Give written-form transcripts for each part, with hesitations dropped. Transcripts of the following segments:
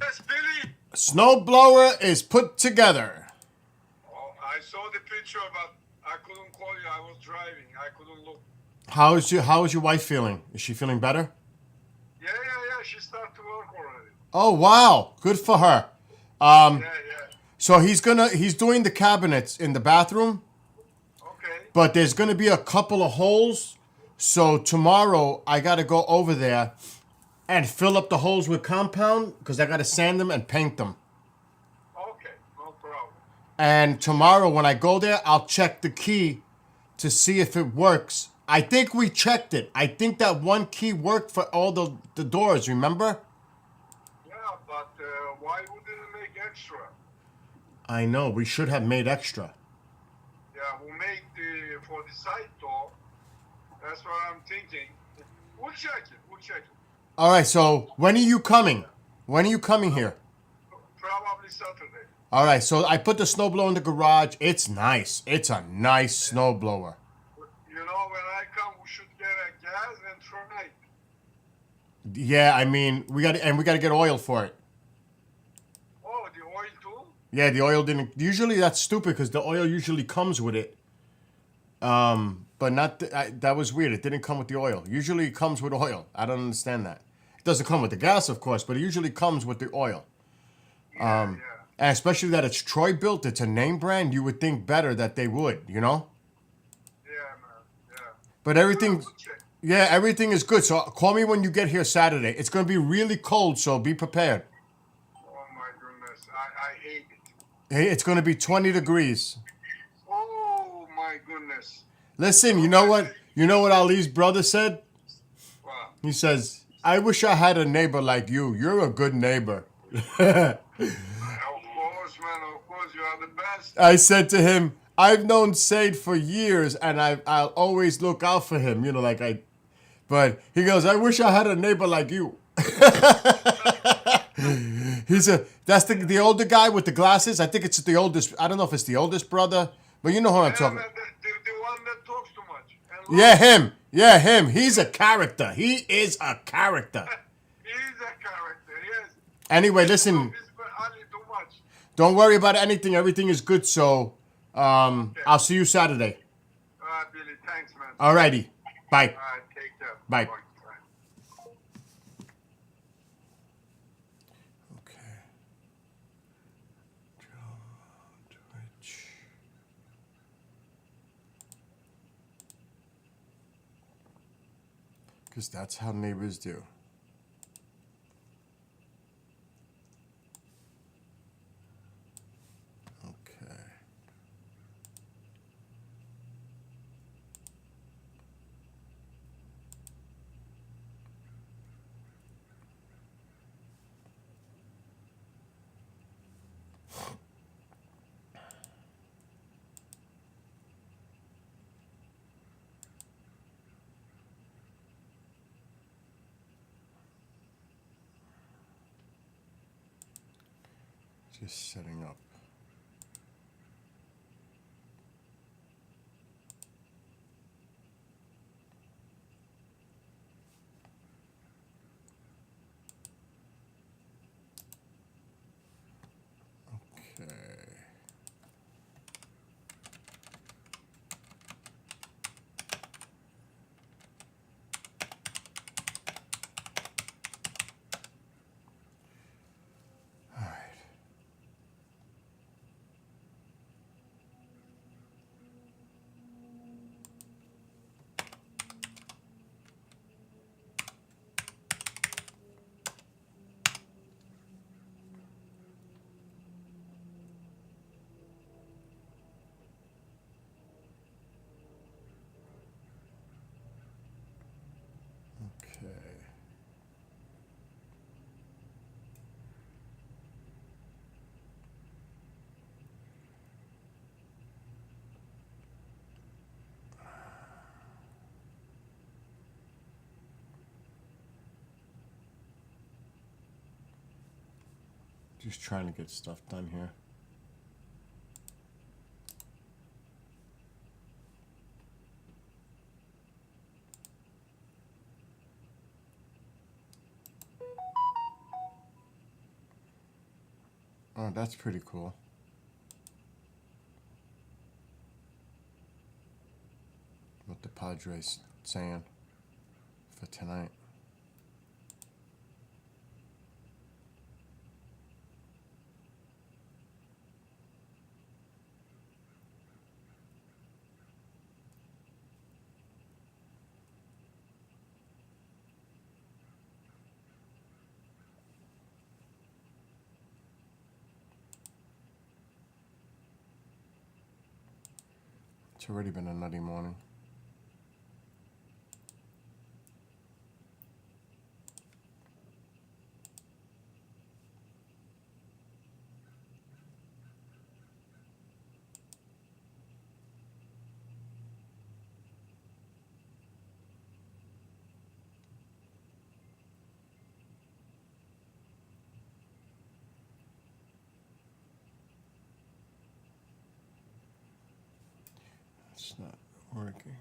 Yes, Billy. Snowblower is put together. Oh, I saw the picture, but I couldn't call you. I was driving. I couldn't look. How is your wife feeling? Is she feeling better? Yeah. She started to work already. Oh wow, good for her. Um, Yeah. so he's doing the cabinets in the bathroom, Okay. but there's gonna be a couple of holes. So tomorrow I gotta go over there and fill up the holes with compound because I gotta sand them and paint them. Okay. No problem. And tomorrow when I go there, I'll check the key to see if it works. I think we checked it. I think that one key worked for all the doors, remember? Yeah, but why wouldn't it make extra? I know, we should have made extra. Yeah, we'll make the for the side door. That's what I'm thinking. We'll check it. We'll check it. All right, so when are you coming? When are you coming here? Probably Saturday. All right, so I put the snowblower in the garage. It's nice. It's a nice snowblower. You know, when I come, we should get a gas and try it. Yeah, I mean, we got to get oil for it. Oh, the oil too? Yeah, the oil didn't. Usually that's stupid because the oil usually comes with it. But not that was weird. It didn't come with the oil. Usually it comes with oil. I don't understand that. It doesn't come with the gas, of course, but it usually comes with the oil. Yeah. And especially that it's Troy built. It's a name brand. You would think better that they would, Yeah, man. Yeah. But Yeah, everything, we'll check. yeah, everything is good. So call me when you get here Saturday. It's gonna be really cold, so be prepared. Oh my goodness, I hate it. Hey, it's gonna be 20 degrees. Oh my goodness. Listen, you know what? You know what Ali's brother said? Wow. He says, "I wish I had a neighbor like you. You're a good neighbor." Of course, man. Of course, you are the best. I said to him, "I've known Said for years, and I'll always look out for him. You know, like I." But he goes, "I wish I had a neighbor like you." That's the older guy with the glasses. I think it's the oldest. I don't know if it's the oldest brother, but you know who I'm Yeah, talking. man, the one that talks too much. And Yeah, him. Yeah, him. He's a character. He is a character. He's a character, yes. Anyway, He's listen. Ali too much. Don't worry about anything. Everything is good. So, Okay. I'll see you Saturday. All right, Billy. Thanks, man. Alrighty. Bye. All right, take care. Bye. Bye. Okay. Twitch. Because that's how neighbors do. Okay. Just setting up. Okay. All right. Okay. Just trying to get stuff done here. Oh, that's pretty cool. What the Padres saying for tonight. It's already been a nutty morning. It's not working.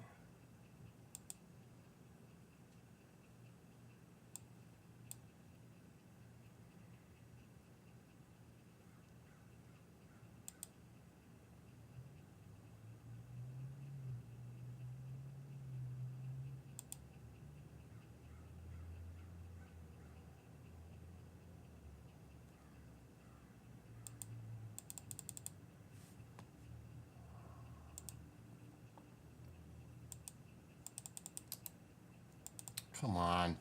Come on.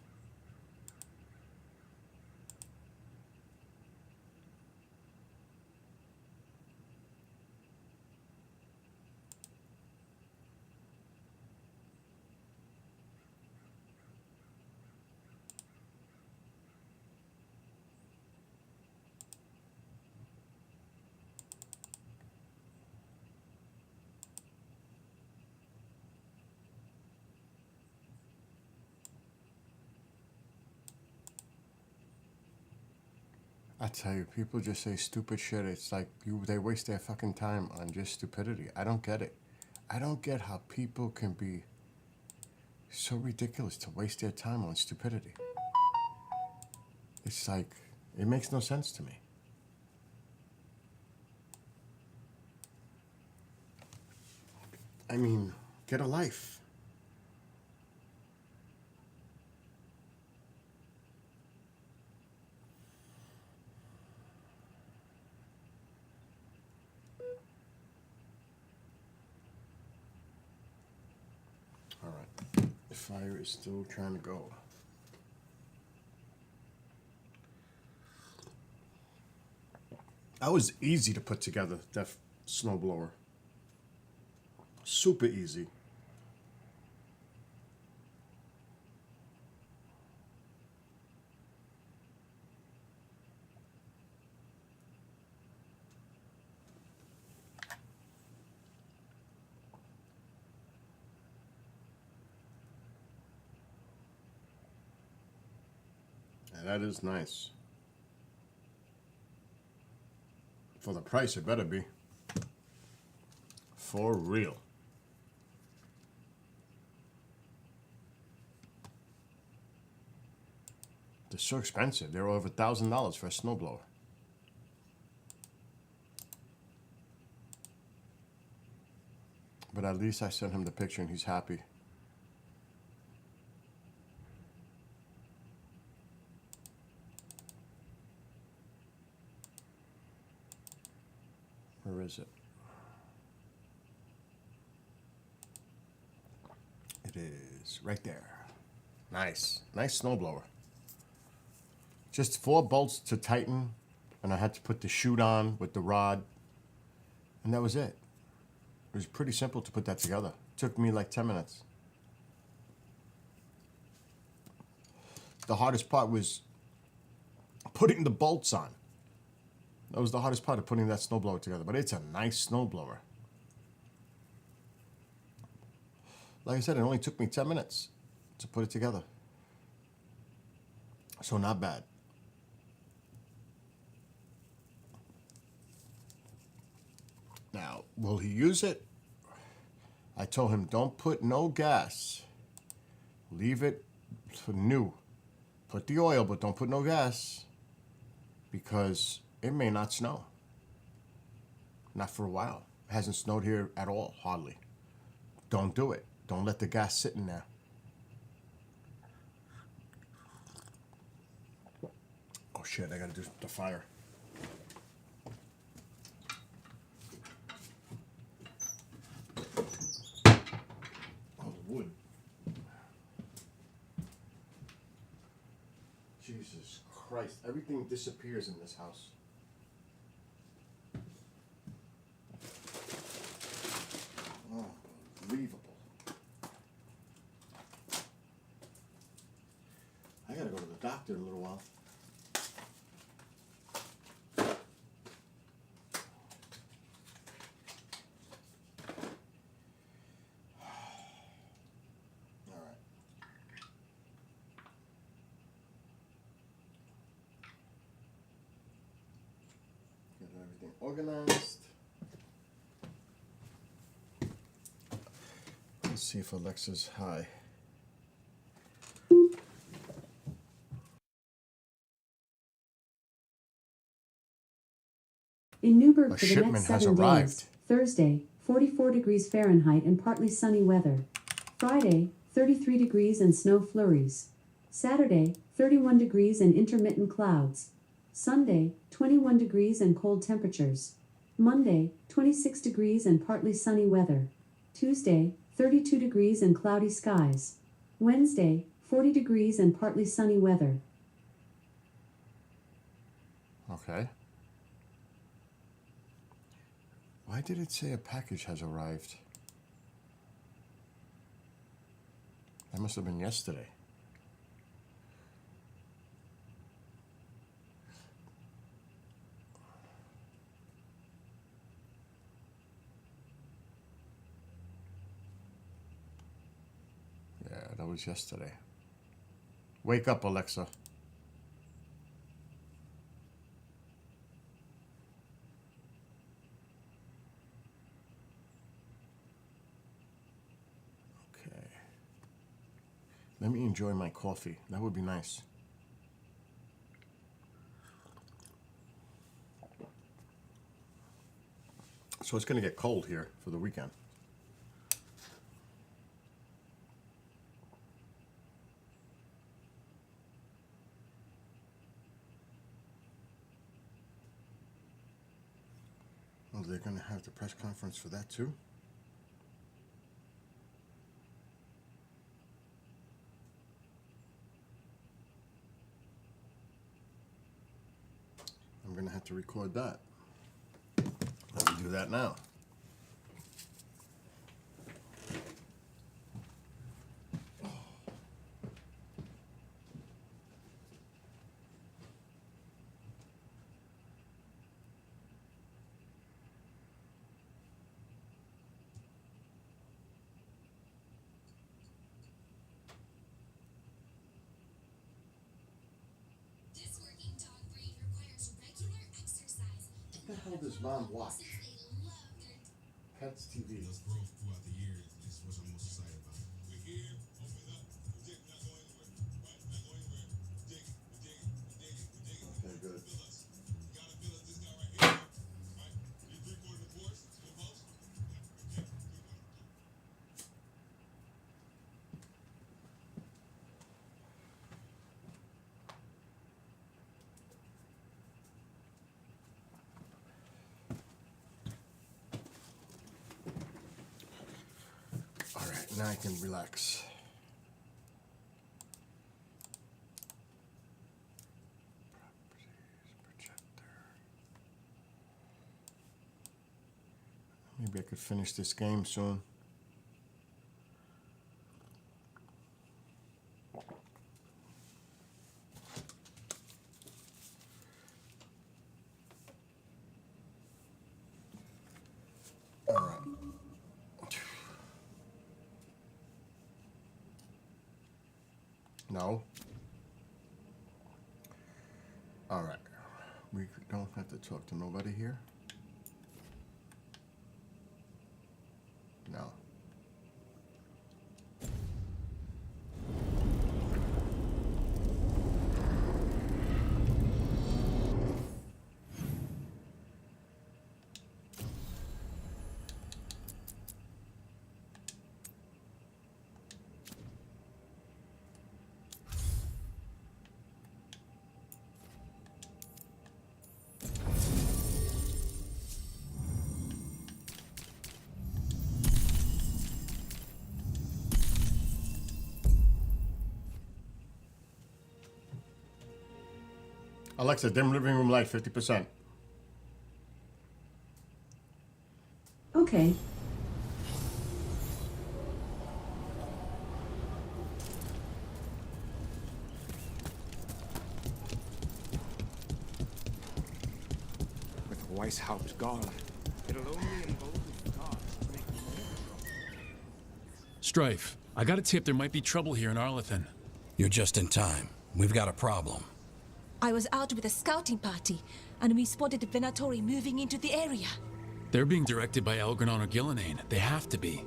I tell you, people just say stupid shit. It's like they waste their fucking time on just stupidity. I don't get it. I don't get how people can be so ridiculous to waste their time on stupidity. It's like, it makes no sense to me. I mean, get a life. All right. The fire is still trying to go. That was easy to put together, that snowblower. Super easy. And that is nice. For the price, it better be. For real. They're so expensive. They're over $1,000 for a snowblower. But at least I sent him the picture and he's happy. Where is it? It is right there. Nice. Nice snowblower. Just 4 bolts to tighten, and I had to put the chute on with the rod, and that was it. It was pretty simple to put that together. It took me like 10 minutes. The hardest part was putting the bolts on. That was the hardest part of putting that snowblower together, but it's a nice snowblower. Like I said, it only took me 10 minutes to put it together. So not bad. Now, will he use it? I told him, don't put no gas. Leave it for new. Put the oil, but don't put no gas. Because it may not snow. Not for a while. It hasn't snowed here at all, hardly. Don't do it. Don't let the gas sit in there. Oh shit, I gotta do the fire. Oh, the wood. Jesus Christ, everything disappears in this house. Unbelievable. I gotta go to the doctor in a little while. Alright. Get everything organized. Let's see if Alexa's high. In Newburgh A for the shipment next has 7 arrived. days. Thursday, 44 degrees Fahrenheit and partly sunny weather. Friday, 33 degrees and snow flurries. Saturday, 31 degrees and intermittent clouds. Sunday, 21 degrees and cold temperatures. Monday, 26 degrees and partly sunny weather. Tuesday, 32 degrees and cloudy skies. Wednesday, 40 degrees and partly sunny weather. Okay. Why did it say a package has arrived? That must have been yesterday. Yeah, that was yesterday. Wake up, Alexa. Okay. Let me enjoy my coffee. That would be nice. So it's going to get cold here for the weekend. Oh, they're going to have the press conference for that too? I'm going to have to record that. Let me do that now. This working dog breed requires regular exercise. What the hell does Mom watch? Since they love their Pets TV. Those growth throughout the years is what I'm most excited about. We're here, open up, predict, not go anywhere. Right? Not go anywhere. Dig, we dig, we dig, we dig. Okay, good. Feel us. You gotta feel us, this guy right here. Right? You 3/4 the course, go post. Yeah, okay, 3/4. All right, now I can relax. Properties, projector. Maybe I could finish this game soon. All right. No. All right. We don't have to talk to nobody here. No. Alexa, dim living room light 50%. Okay. With Weishaupt gone, it'll only embolden the gods to make more trouble. Strife, I got a tip there might be trouble here in Arlethan. You're just in time. We've got a problem. I was out with a scouting party, and we spotted the Venatori moving into the area. They're being directed by Elgranon or Gillinane. They have to be.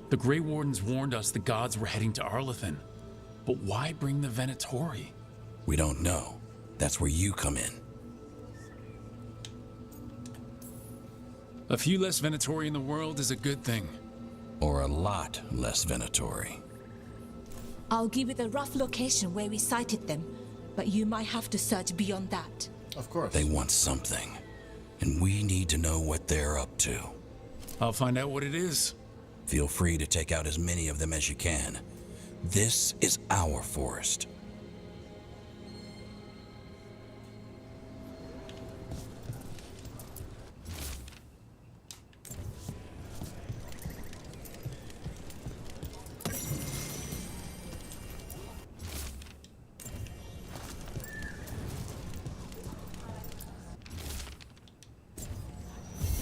The Grey Wardens warned us the gods were heading to Arlethan. But why bring the Venatori? We don't know. That's where you come in. A few less Venatori in the world is a good thing. Or a lot less Venatori. I'll give you the rough location where we sighted them, but you might have to search beyond that. Of course. They want something. And we need to know what they're up to. I'll find out what it is. Feel free to take out as many of them as you can. This is our forest.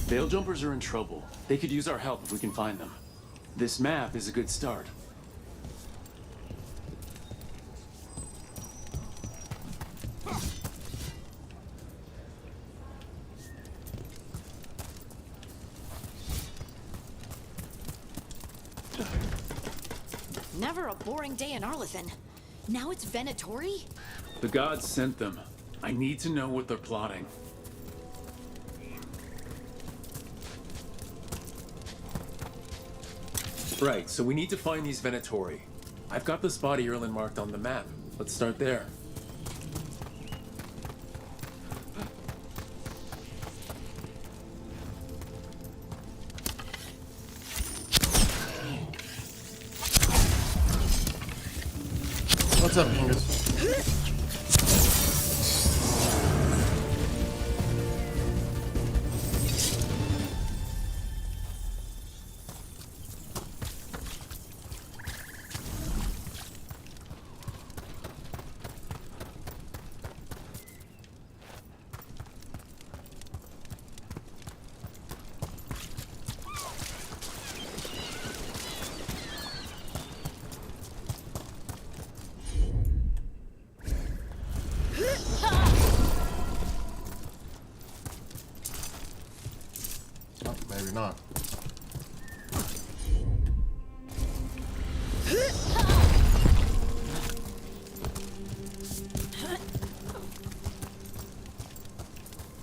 Veil Jumpers are in trouble. They could use our help if we can find them. This map is a good start. Never a boring day in Arlethan. Now it's Venatori? The gods sent them. I need to know what they're plotting. Right, so we need to find these Venatori. I've got the spot Erlen marked on the map. Let's start there. What's up, Genghis? Oh, maybe not.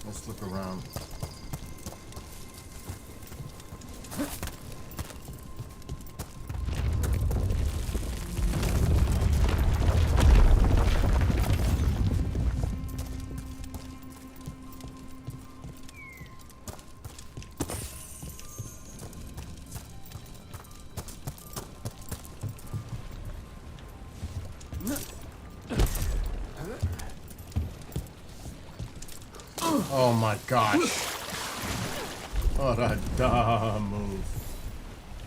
Let's look around. Oh my gosh. What a dumb move.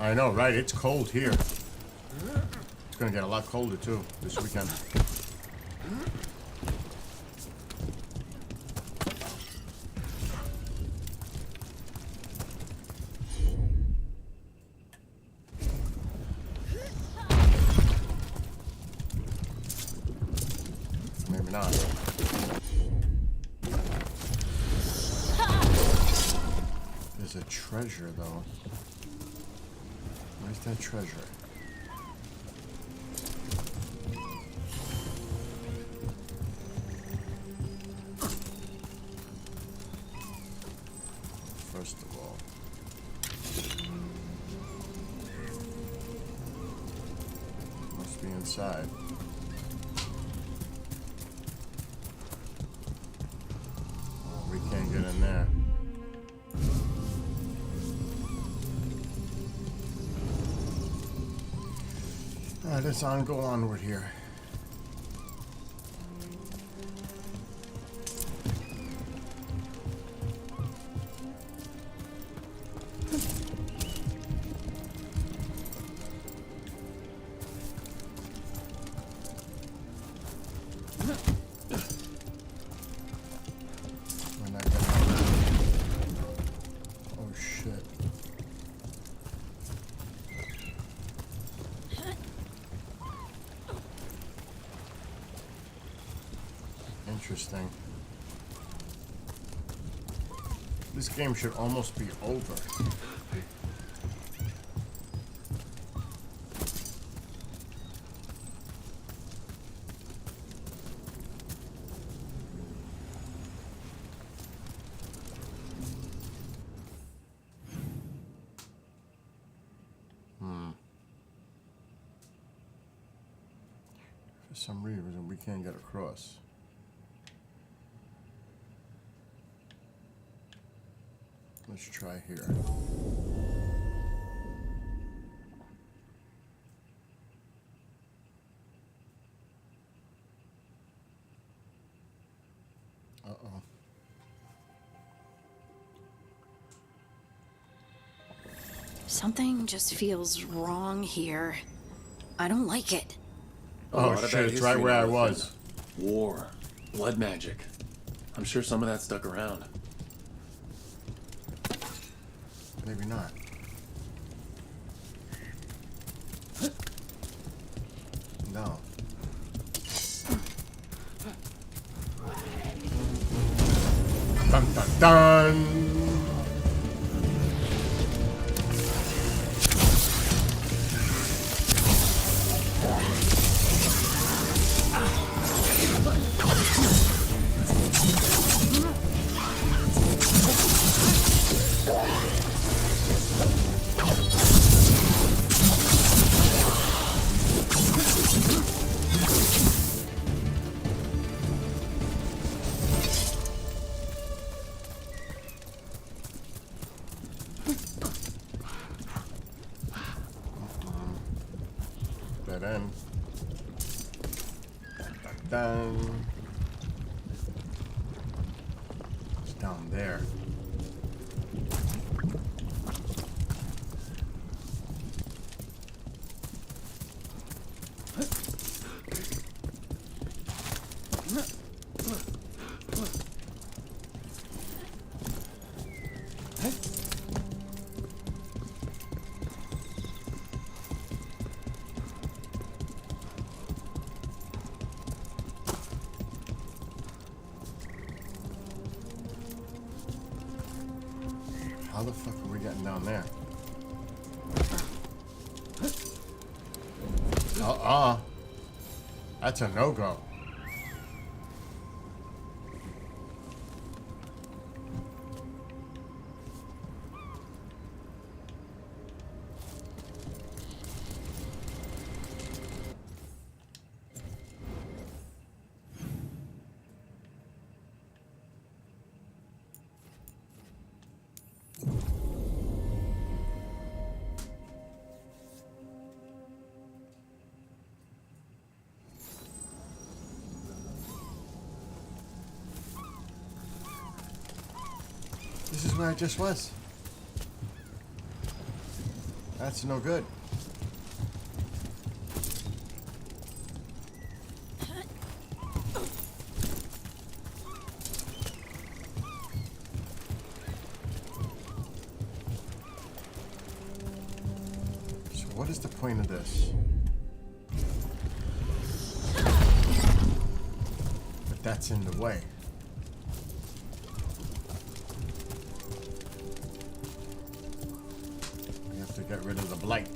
I know, right? It's cold here. It's gonna get a lot colder too this weekend. Maybe not. There's a treasure, though. Where's that treasure? First of all, must be inside. Oh, we can't get in there. Alright, let's go onward here. Interesting. This game should almost be over. For some reason, we can't get across. Let's try here. Uh-oh. Something just feels wrong here. I don't like it. A Oh, lot of shit, bad it's right history where I in was. Arlington. War, blood magic. I'm sure some of that stuck around. Maybe not. No. Dun dun dun! Dead end. Dun. It's down there. How the fuck are we getting down there? That's a no-go. This is where I just was. That's no good. So what is the point of this? But that's in the way. To get rid of the blight.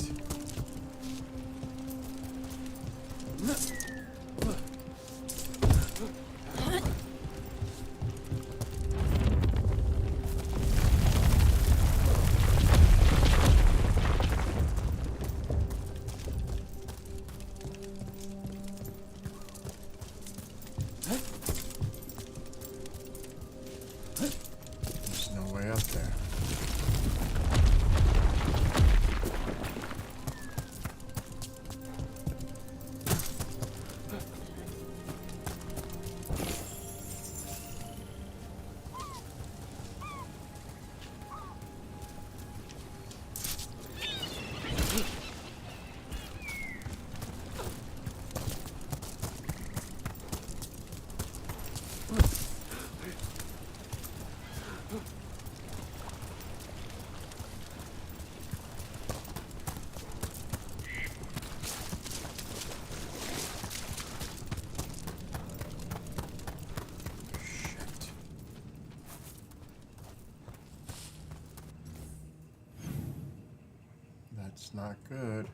There's no way up there. It's not good.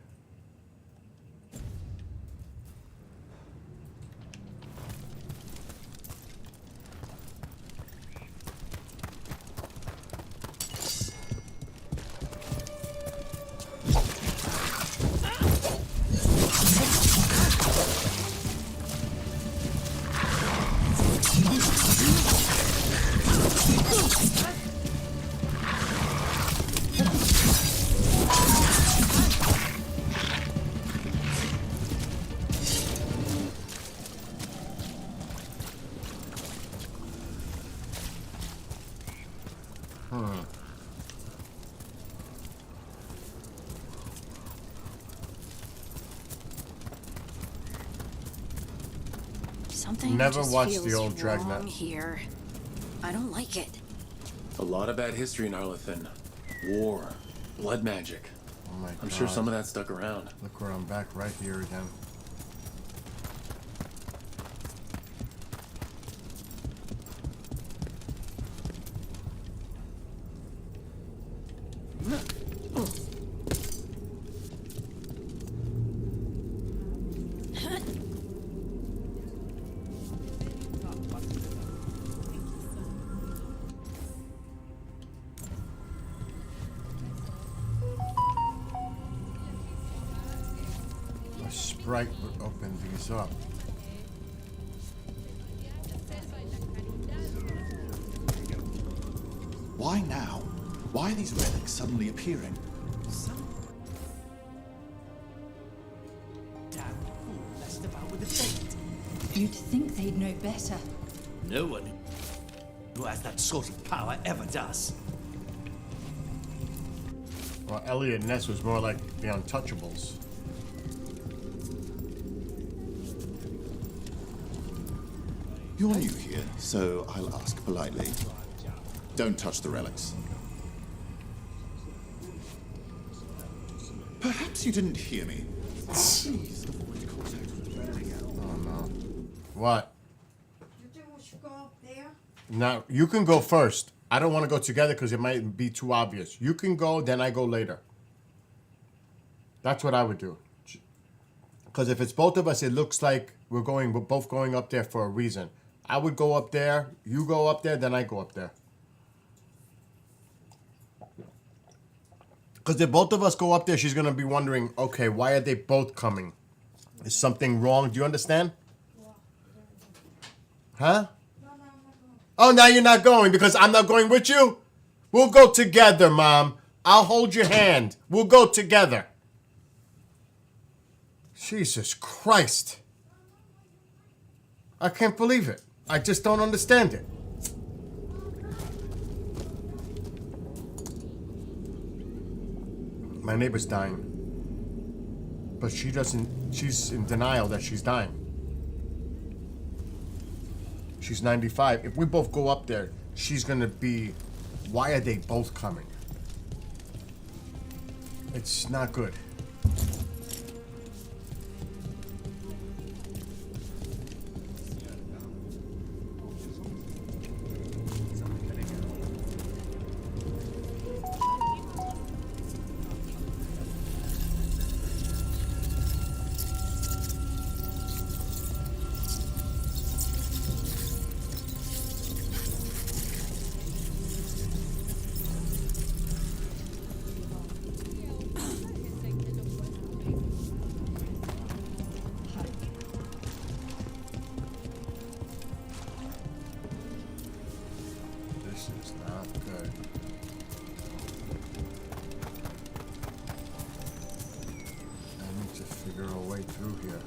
Something Never just watched feels the old Dragnet. wrong here. I don't like it. A lot of bad history in Arlithin. War, blood magic. Oh my I'm God. sure some of that stuck around. Look where I'm back right here again. A sprite would open these up. Why now? Why are these relics suddenly appearing? Damn fool messed about with the fate. You'd think they'd know better. No one who has that sort of power ever does. Well, Elliot Ness was more like the Untouchables. You're new here, so I'll ask politely. Don't touch the relics. Perhaps you didn't hear me. Please avoid contact with the relic. Oh no. What? Now, you can go first. I don't want to go together because it might be too obvious. You can go, then I go later. That's what I would do. Because if it's both of us, it looks like we're both going up there for a reason. I would go up there, you go up there, then I go up there. Because if both of us go up there, she's going to be wondering, okay, why are they both coming? Is something wrong? Do you understand? Huh? Oh, now you're not going because I'm not going with you? We'll go together, Mom. I'll hold your hand. We'll go together. Jesus Christ. I can't believe it. I just don't understand it. My neighbor's dying. But she's in denial that she's dying. She's 95. If we both go up there, she's gonna be, why are they both coming? It's not good. This is not good. I need to figure a way through here.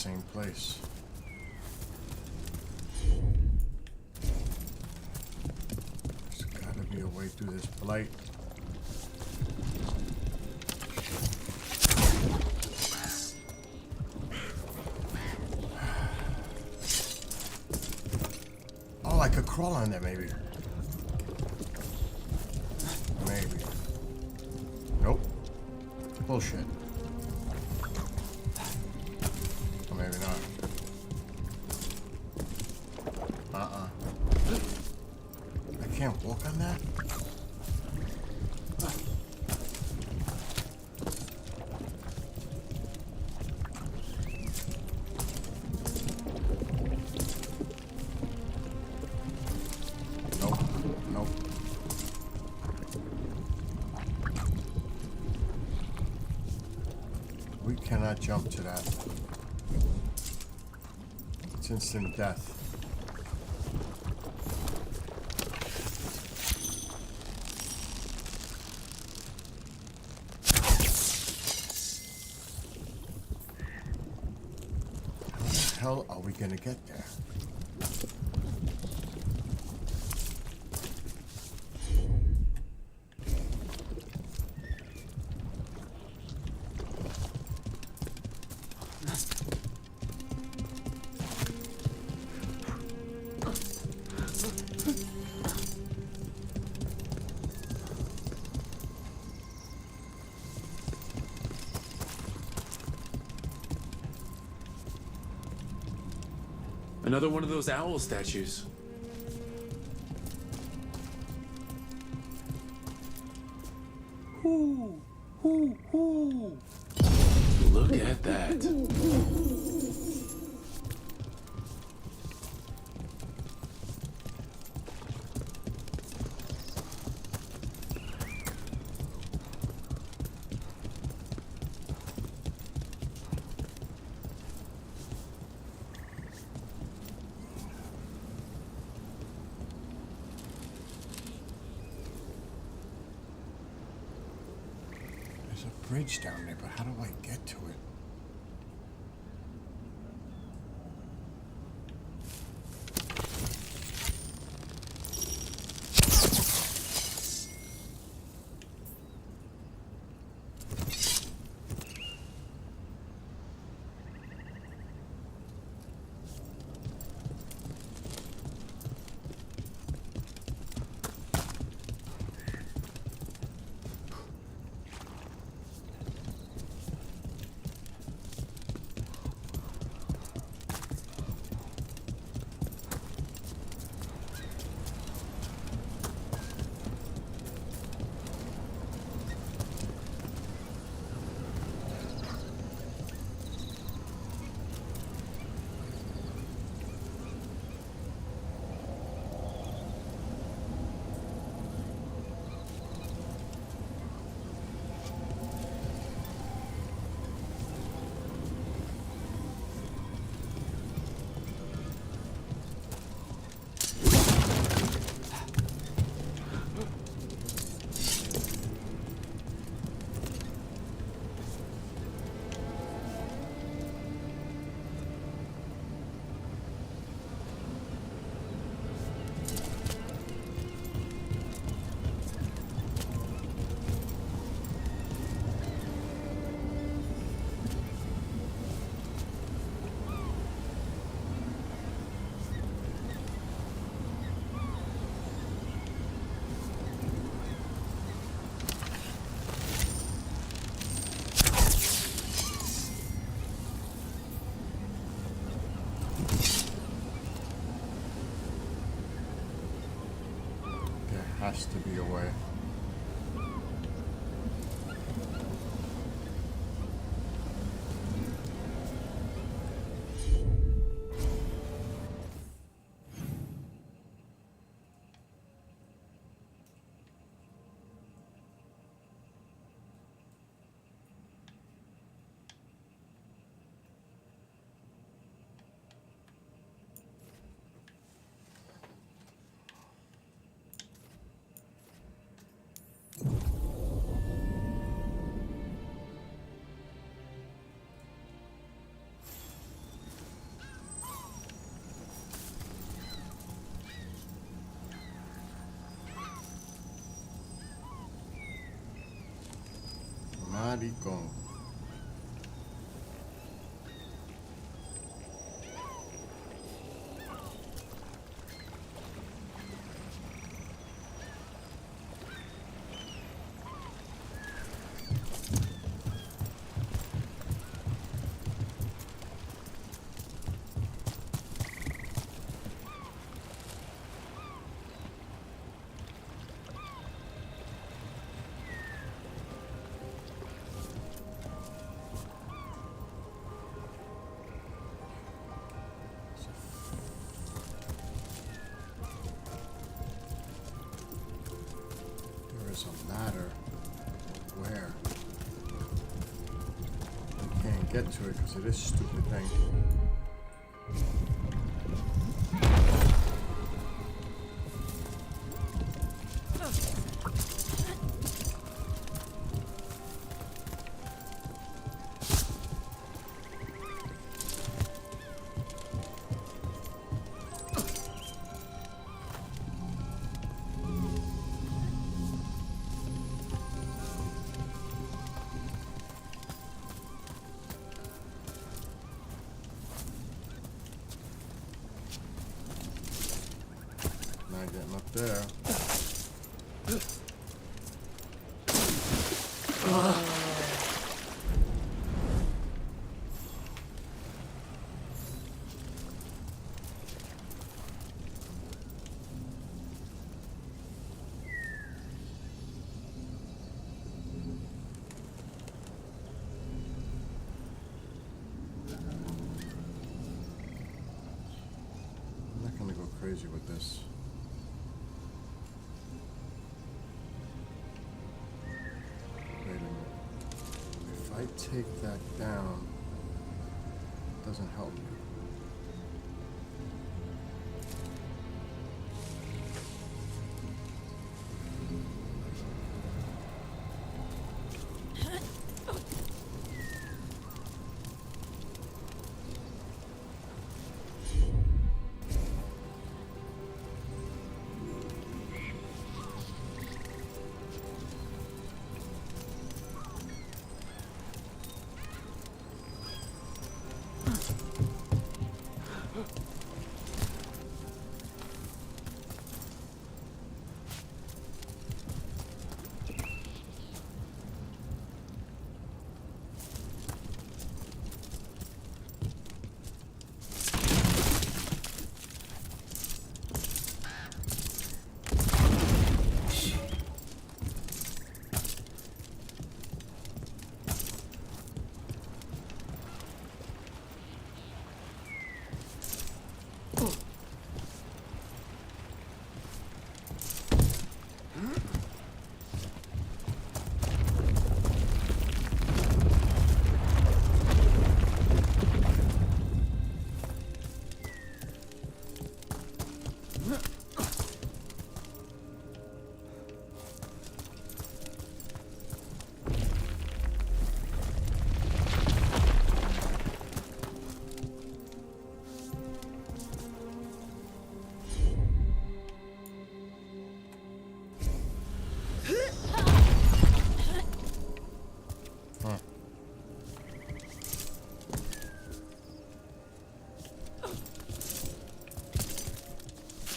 same place. There's gotta be a way through this blight. Oh, I could crawl on there maybe. Maybe. Nope. Bullshit. Or maybe not. I can't walk on that? Nope. Nope. We cannot jump to that. It's instant death. How the hell are we gonna get there? Another one of those owl statues. Look at that. There's a bridge down there, but how do I get to it? Has to be a way. Maricón. There's a ladder. Where? I can't get to it because of this stupid thing. Not getting up there. I'm not gonna go crazy with this. Wait a minute. If I take that down, it doesn't help me.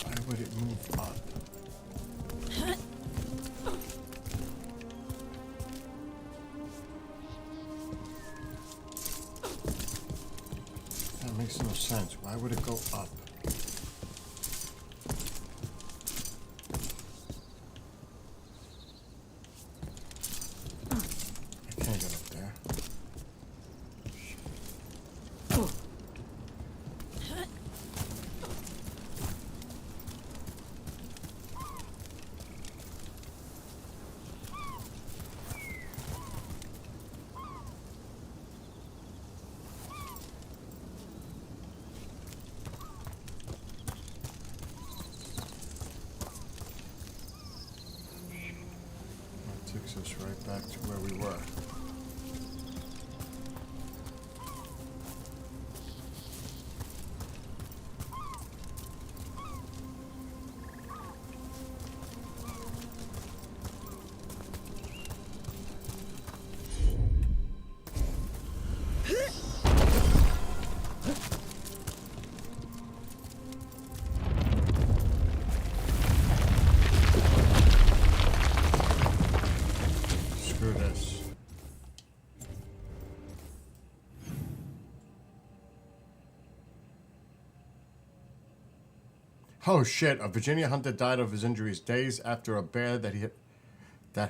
Why would it move up? That makes no sense. Why would it go up? I can't get up there. Takes us right back to where we were. Oh shit! A Virginia hunter died of his injuries days after a bear that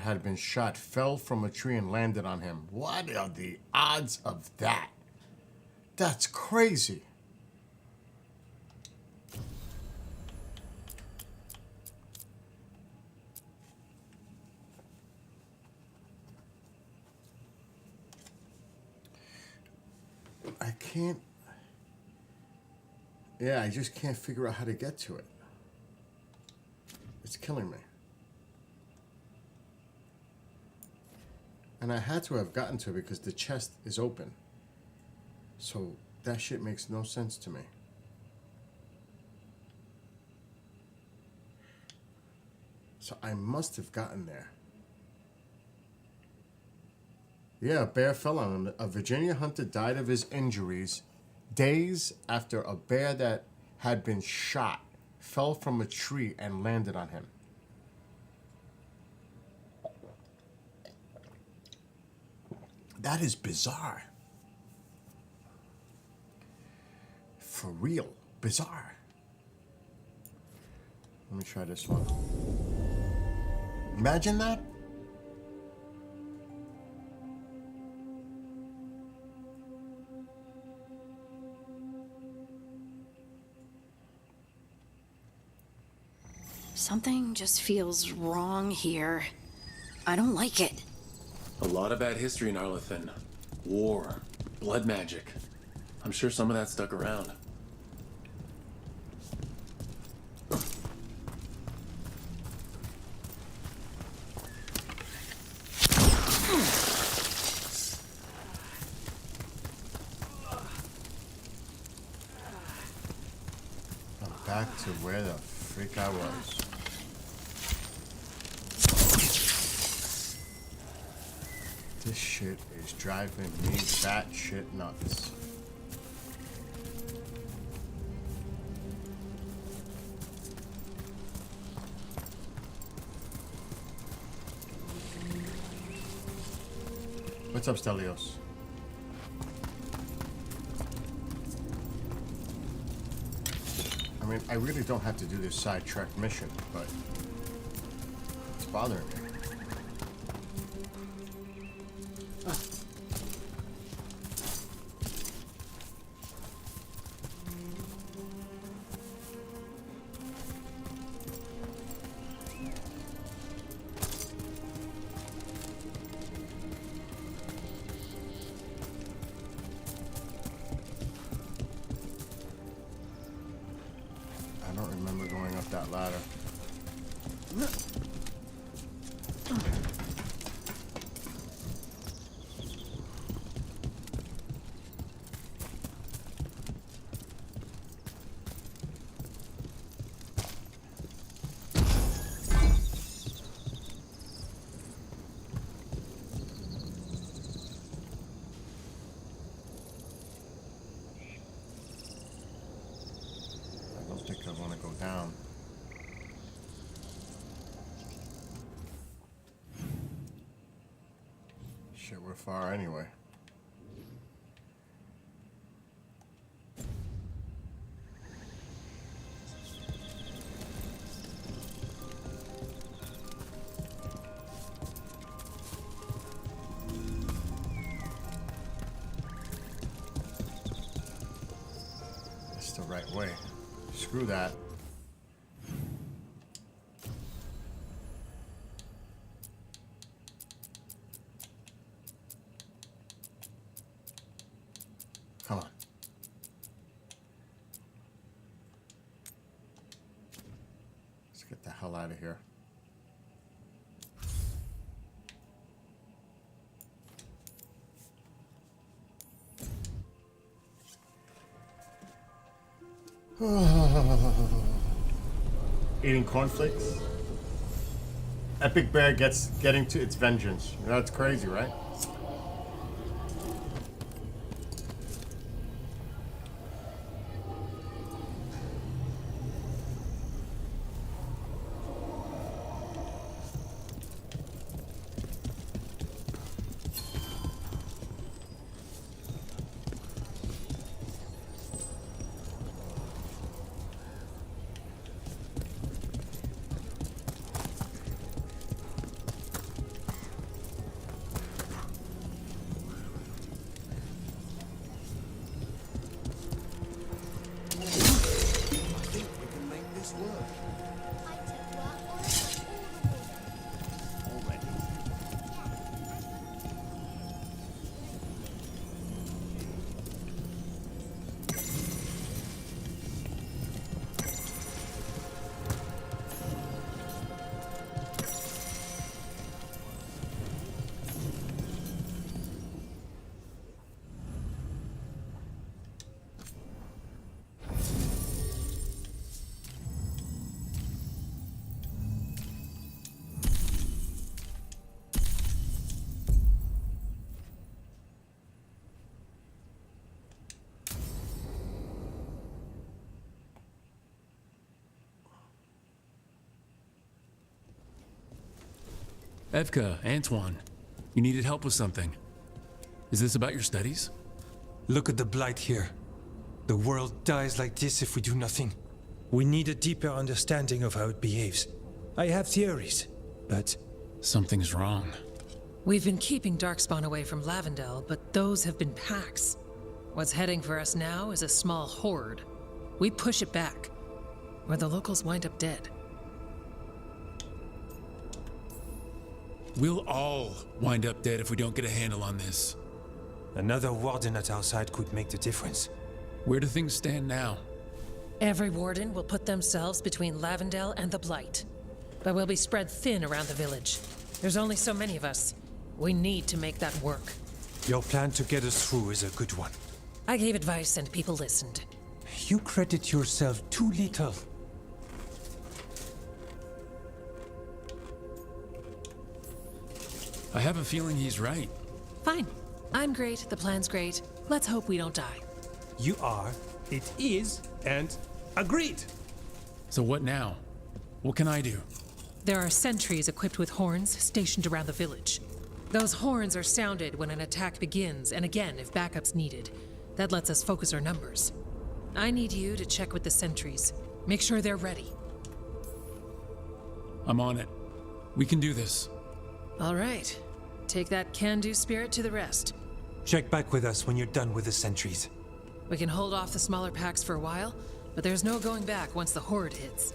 had been shot fell from a tree and landed on him. What are the odds of that? That's crazy. I can't. Yeah, I just can't figure out how to get to it. It's killing me. And I had to have gotten to it because the chest is open. So that shit makes no sense to me. So I must have gotten there. Yeah, a bear fell on him. A Virginia hunter died of his injuries days after a bear that had been shot fell from a tree and landed on him. That is bizarre. For real. Bizarre. Let me try this one. Imagine that. Something just feels wrong here. I don't like it. A lot of bad history in Arlethan. War, blood magic. I'm sure some of that stuck around. I'm back to where the freak I was. This shit is driving me batshit nuts. What's up, Stelios? I mean, I really don't have to do this sidetrack mission, but it's bothering me. I don't remember going up that ladder. I don't think I want to go down. Shit, we're far anyway. It's the right way. Screw that. Come on. Let's get the hell out of here. Eating cornflakes. Epic Bear getting to its vengeance. You know, that's crazy, right? Evka, Antoine, you needed help with something. Is this about your studies? Look at the blight here. The world dies like this if we do nothing. We need a deeper understanding of how it behaves. I have theories, but... Something's wrong. We've been keeping Darkspawn away from Lavendel, but those have been packs. What's heading for us now is a small horde. We push it back, or the locals wind up dead. We'll all wind up dead if we don't get a handle on this. Another warden at our side could make the difference. Where do things stand now? Every warden will put themselves between Lavendel and the Blight. But we'll be spread thin around the village. There's only so many of us. We need to make that work. Your plan to get us through is a good one. I gave advice and people listened. You credit yourself too little. I have a feeling he's right. Fine. I'm great, the plan's great. Let's hope we don't die. You are, it is, and agreed. So what now? What can I do? There are sentries equipped with horns stationed around the village. Those horns are sounded when an attack begins, and again if backup's needed. That lets us focus our numbers. I need you to check with the sentries. Make sure they're ready. I'm on it. We can do this. All right. Take that can-do spirit to the rest. Check back with us when you're done with the sentries. We can hold off the smaller packs for a while, but there's no going back once the horde hits.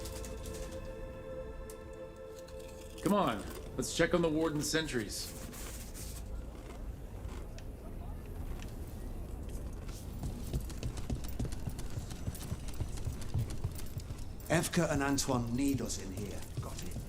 Come on, let's check on the warden's sentries. Evka and Antoine need us in here. Got it?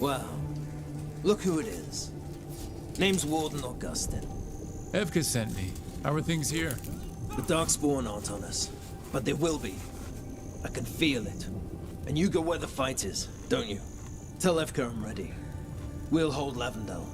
Wow. Look who it is. Name's Warden Augustin. Evka sent me. How are things here? The Darkspawn aren't on us, but they will be. I can feel it. And you go where the fight is, don't you? Tell Evka I'm ready. We'll hold Lavendel.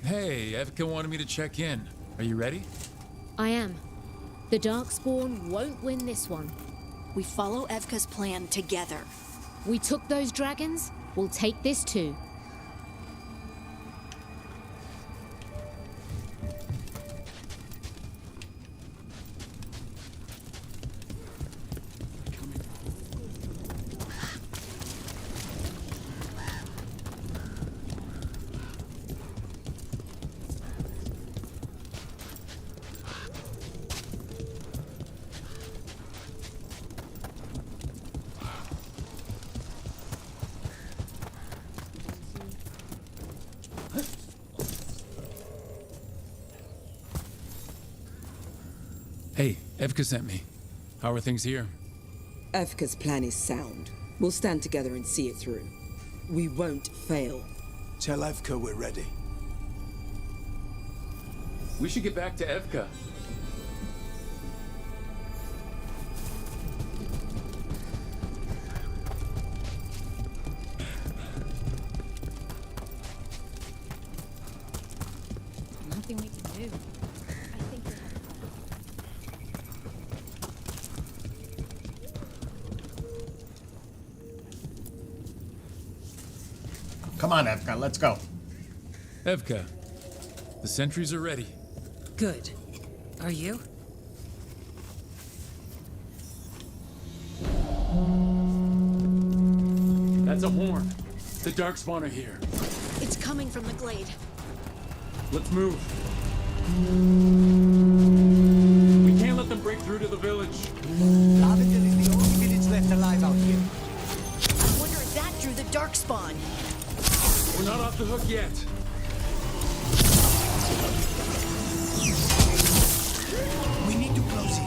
Hey, Evka wanted me to check in. Are you ready? I am. The Darkspawn won't win this one. We follow Evka's plan together. We took those dragons, we'll take this too. Hey, Evka sent me. How are things here? Evka's plan is sound. We'll stand together and see it through. We won't fail. Tell Evka we're ready. We should get back to Evka. Nothing we can do. I think we have Come on, Evka, let's go. Evka, the sentries are ready. Good. Are you? That's a horn. The Darkspawn are here. It's coming from the glade. Let's move. We can't let them break through to the village. Lavendel is the only village left alive out here. Darkspawn. We're not off the hook yet. We need to close in.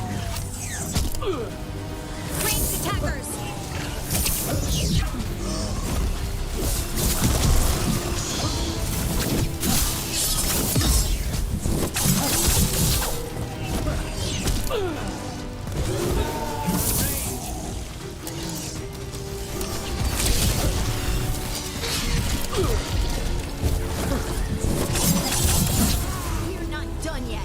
Ranged attackers. We're not done yet.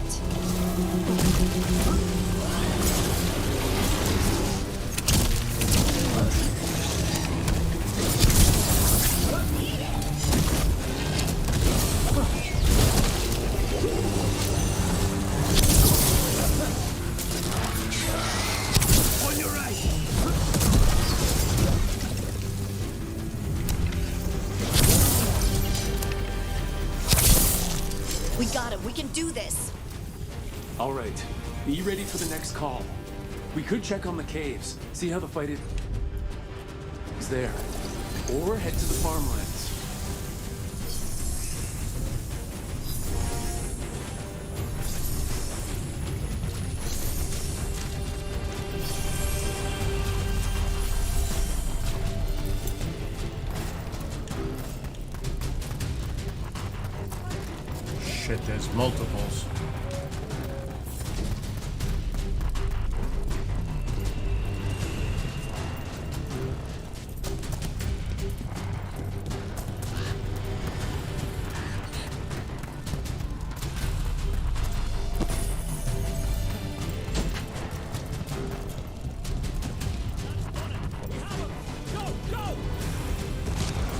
On your right. We got him. We can do this. All right, be ready for the next call. We could check on the caves, see how the fight is there, or head to the farmlands. Shit, there's multiples.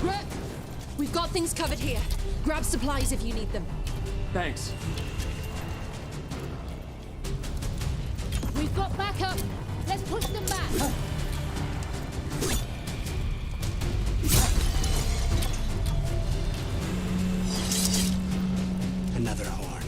Brett, we've got things covered here. Grab supplies if you need them. Thanks. We've got backup. Let's push them back. Another horn.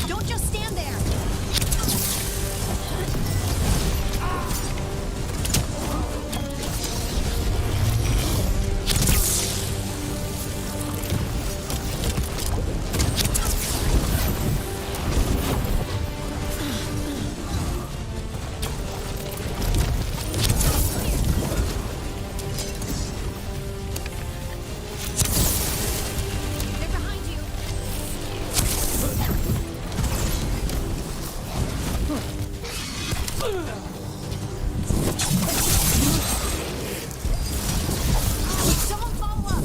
Don't just stand there. They're behind you. Someone follow up.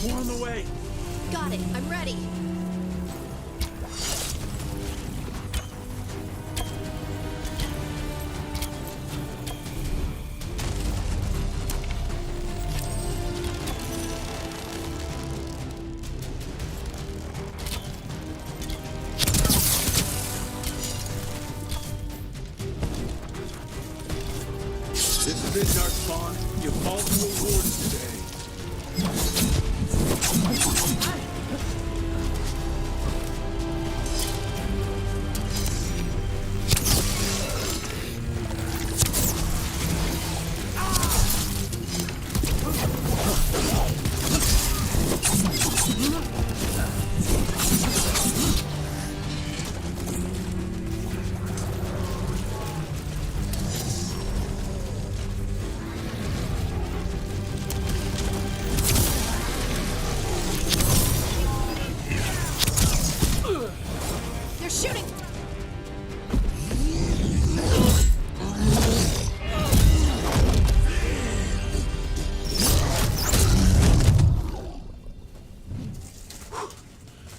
More on the way. Got it. I'm ready. This is it, Darkspawn. You fall to the wardens today.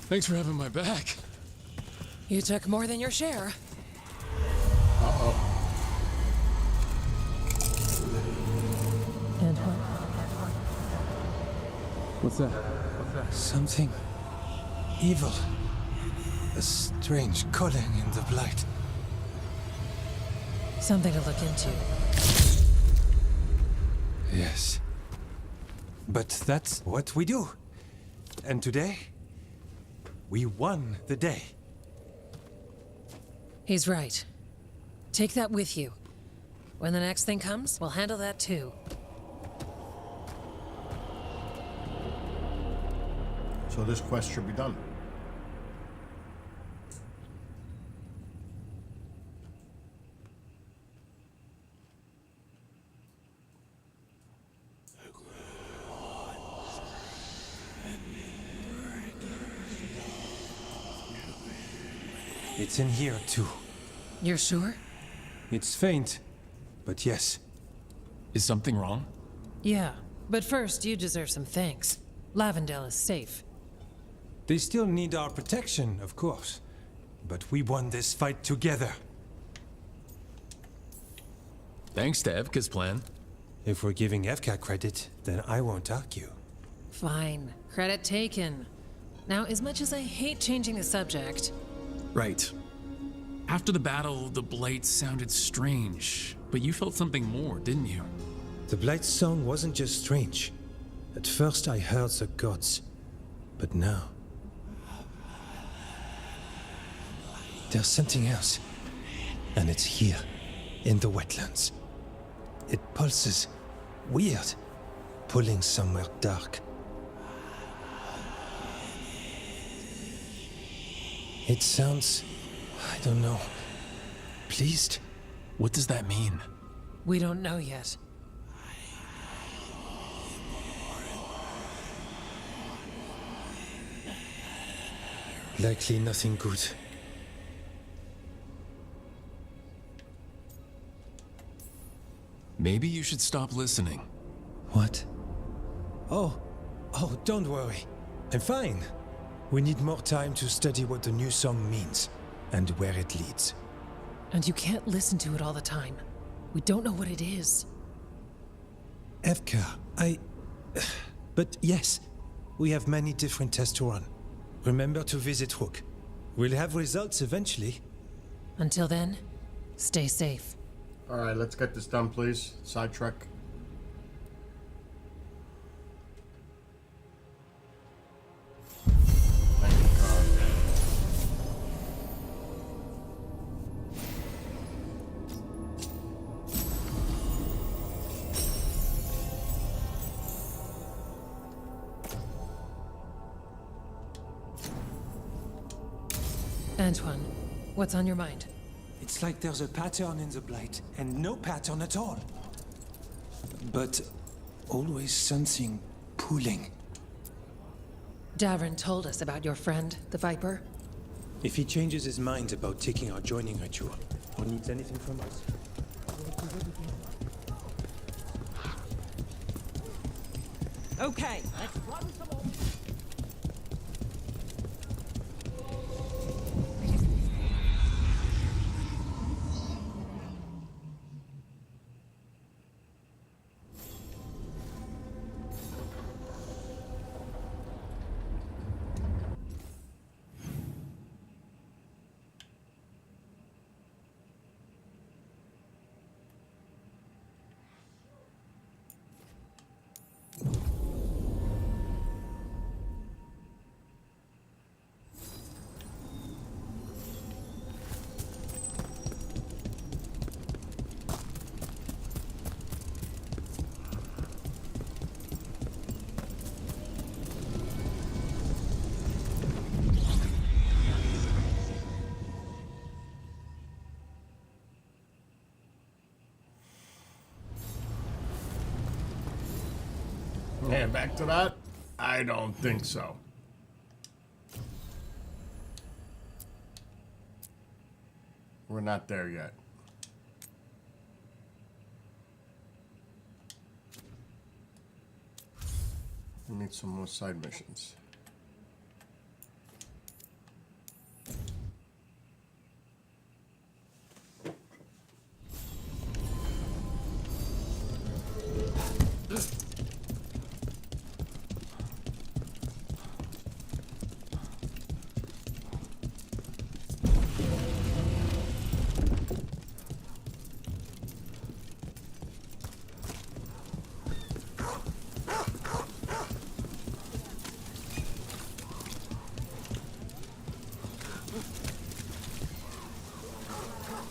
Thanks for having my back. You took more than your share. Uh-oh. Antoine? What's that? Something evil. A strange calling in the Blight. Something to look into. Yes. But that's what we do. And today, we won the day. He's right. Take that with you. When the next thing comes, we'll handle that too. So this quest should be done. It's in here too. You're sure? It's faint, but yes. Is something wrong? Yeah, but first you deserve some thanks. Lavendale is safe. They still need our protection, of course. But we won this fight together. Thanks to Evka's plan. If we're giving Evka credit, then I won't argue. Fine. Credit taken. Now, as much as I hate changing the subject... Right. After the battle, the Blight sounded strange, but you felt something more, didn't you? The Blight's song wasn't just strange. At first I heard the gods, but now... there's something else. And it's here, in the wetlands. It pulses. Weird. Pulling somewhere dark. It sounds... I don't know. Pleased? What does that mean? We don't know yet. Likely nothing good. Maybe you should stop listening. What? Oh, don't worry. I'm fine. We need more time to study what the new song means and where it leads. And you can't listen to it all the time. We don't know what it is. Evka, But yes, we have many different tests to run. Remember to visit Rook. We'll have results eventually. Until then, stay safe. Alright, let's get this done, please. Sidetrack. Antoine, what's on your mind? It's like there's a pattern in the Blight, and no pattern at all. But always something pulling. Davrin told us about your friend, the Viper. If he changes his mind about taking our joining ritual, or needs anything from us... Okay. Yeah, back to that? I don't think so. We're not there yet. We need some more side missions.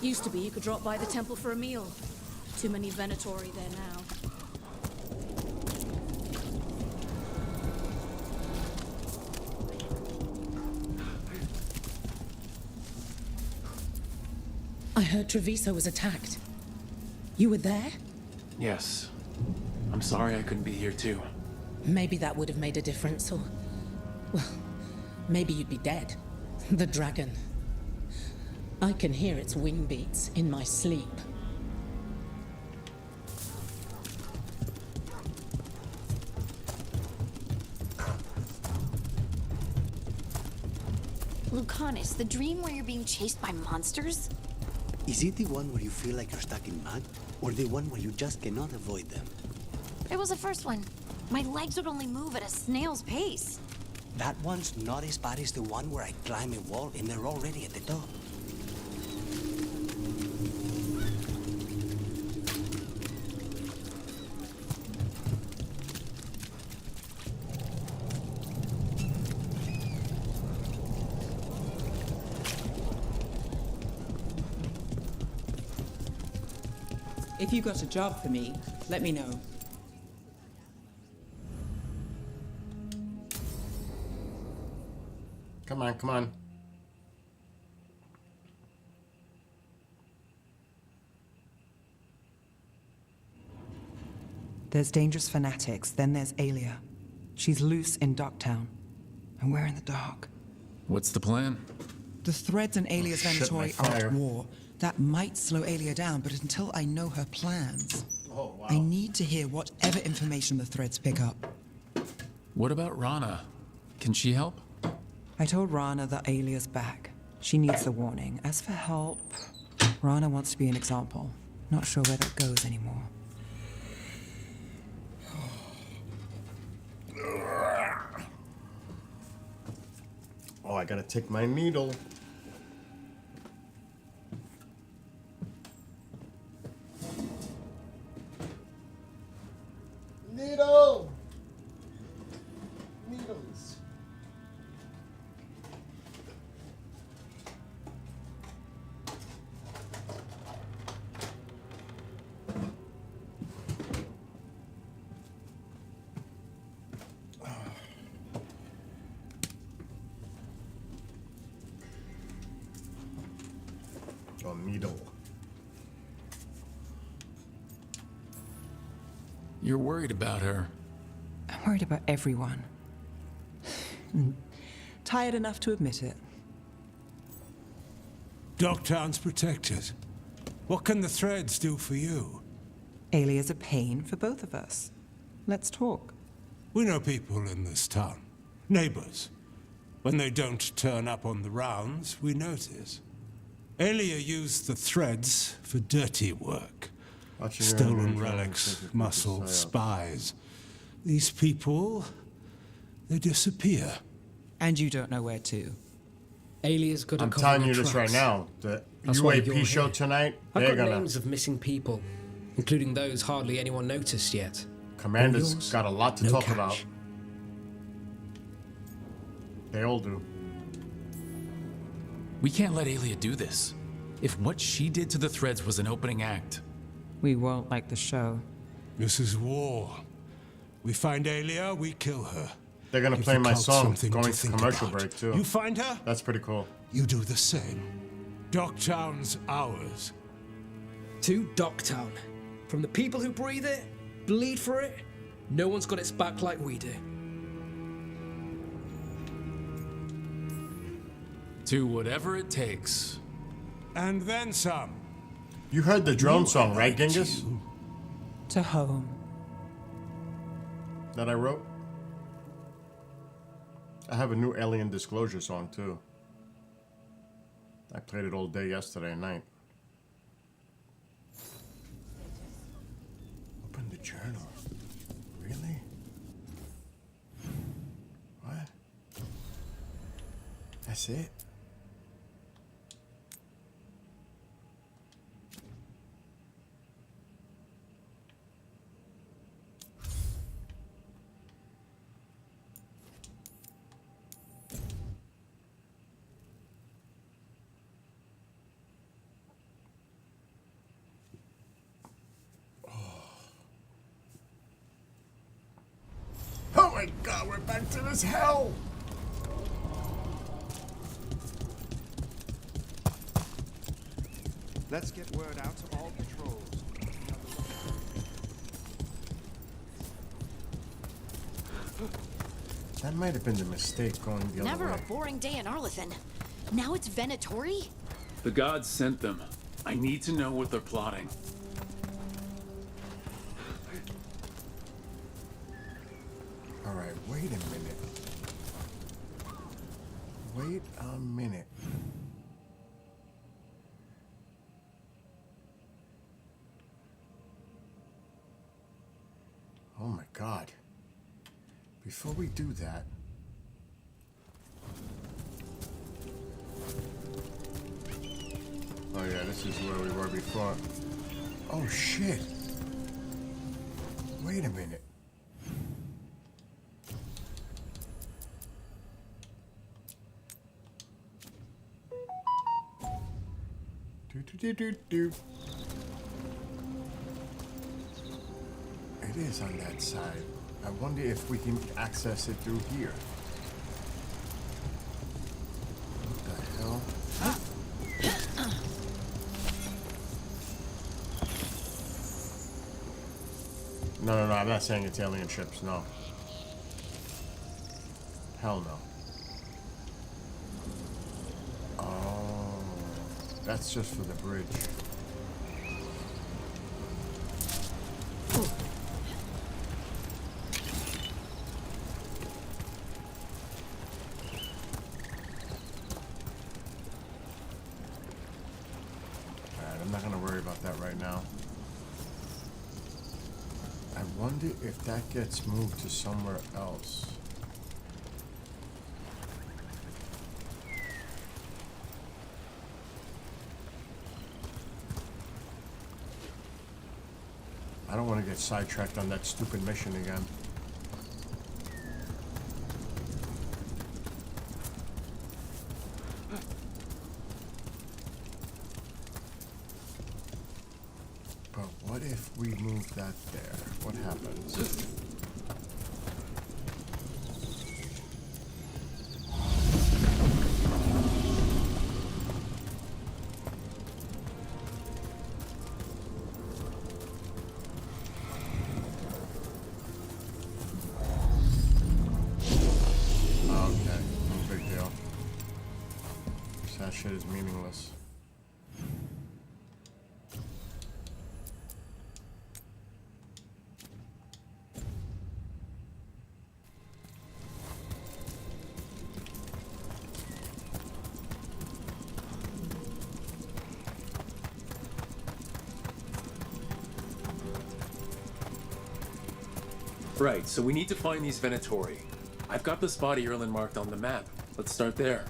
Used to be you could drop by the temple for a meal. Too many Venatori there now. I heard Treviso was attacked. You were there? Yes. I'm sorry I couldn't be here too. Maybe that would have made a difference, or... Well, maybe you'd be dead. The dragon. I can hear its wing beats in my sleep. Lucanus, the dream where you're being chased by monsters? Is it the one where you feel like you're stuck in mud, or the one where you just cannot avoid them? It was the first one. My legs would only move at a snail's pace. That one's not as bad as the one where I climb a wall and they're already at the top. If you got a job for me, let me know. Come on, come on. There's dangerous fanatics, then there's Aelia. She's loose in Docktown, and we're in the dark. What's the plan? The threads in Aelia's shit, my Venatori are fire. at war. That might slow Aelia down, but until I know her plans, I need to hear whatever information the threads pick up. What about Rana? Can she help? I told Rana that Aelia's back. She needs the warning. As for help, Rana wants to be an example. Not sure where that goes anymore. Oh, I gotta take my needle. Needle! Needles. Oh, needle. You're worried about her. I'm worried about everyone. Tired enough to admit it. Docktown's protected. What can the threads do for you? Aelia's a pain for both of us. Let's talk. We know people in this town. Neighbors. When they don't turn up on the rounds, we notice. Aelia used the threads for dirty work. Stolen relics, muscle, spies. These people, they disappear. And you don't know where to. Aelia's got a I'm couple telling of you this right trucks. now. The That's why you're UAP show here. tonight, I've they're got gonna... names of missing people, including those hardly anyone noticed yet. Commander's Yours? got a lot to No talk catch. about. They all do. We can't let Aelia do this. If what she did to the threads was an opening act. We won't like the show. This is war. We find Aelia, we kill her. They're gonna Give play the my cult song something going to to think commercial about. break too. You find her? That's pretty cool. You do the same. Docktown's ours. To Docktown. From the people who breathe it, bleed for it, no one's got its back like we do. To whatever it takes. And then some. You heard the drone song, right, Genghis? To home. That I wrote? I have a new Alien Disclosure song too. I played it all day yesterday night. Open the journal. Really? What? That's it? my god, we're back to this hell! Let's get word out to all patrols. That might have been the mistake going the Never other way. a boring day in Arlethan. Now it's Venatori? The gods sent them. I need to know what they're plotting. Alright, wait a minute. Wait a minute. Oh my god. Before we do that... Oh yeah, this is where we were before. Oh shit. Wait a minute. Do. It is on that side. I wonder if we can access it through here. What the hell? No, I'm not saying it's alien ships, no. Hell no. Oh, that's just for the bridge. Alright, I'm not gonna worry about that right now. I wonder if that gets moved to somewhere else. I don't want to get sidetracked on that stupid mission again. But what if we move that there? What happens? Okay, no big deal. That shit is meaningless. Right, so we need to find these Venatori. I've got the spot Erlen marked on the map. Let's start there.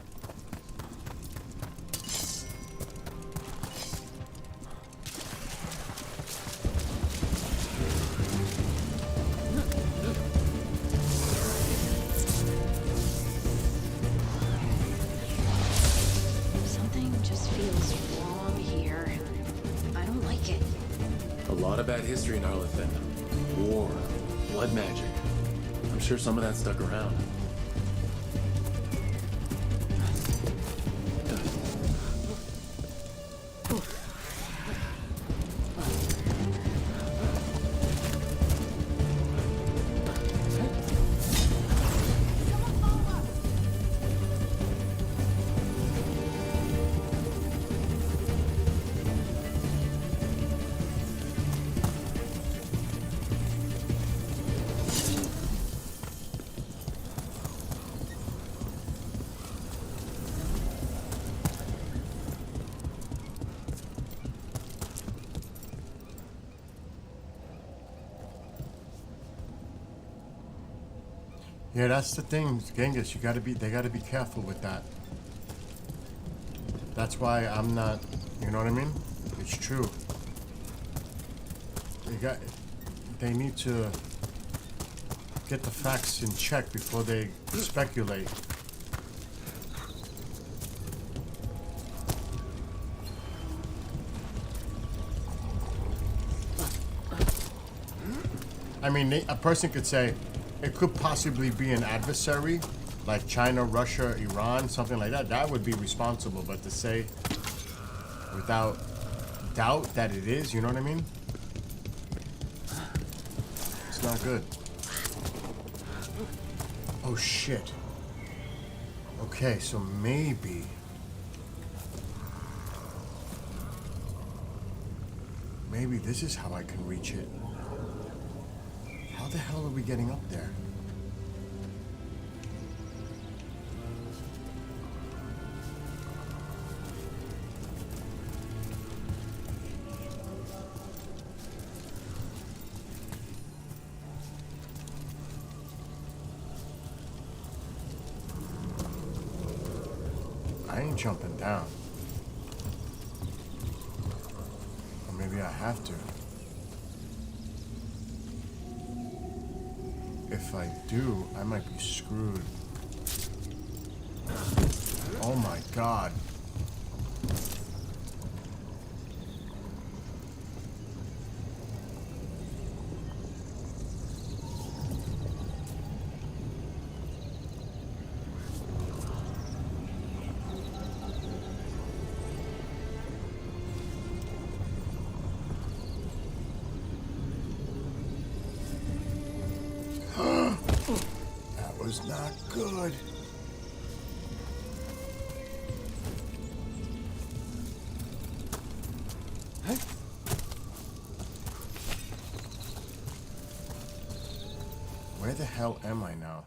Something just feels wrong here. I don't like it. A lot of bad history in Arlethan. War, blood magic. I'm sure some of that stuck around. Yeah, that's the thing, Genghis. They gotta be careful with that. That's why I'm not. You know what I mean? It's true. They need to get the facts in check before they speculate. I mean, a person could say, it could possibly be an adversary, like China, Russia, Iran, something like that. That would be responsible. But to say without doubt that it is, you know what I mean? It's not good. Oh shit. Okay, so maybe this is how I can reach it. How the hell are we getting up there? I ain't jumping down. Or maybe I have to. If I do, I might be screwed. Oh my god. That was not good. Where the hell am I now?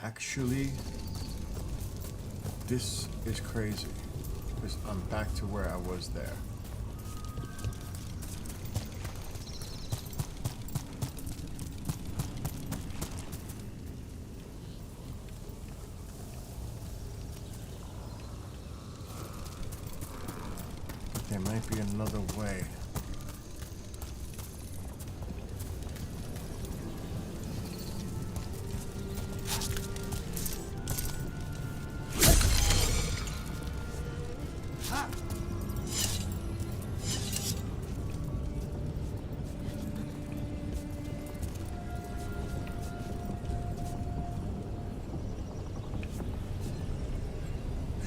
Actually, this is crazy. Because I'm back to where I was there. But there might be another way.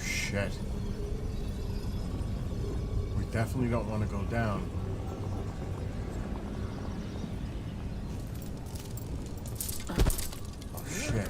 Shit. We definitely don't want to go down. Oh shit.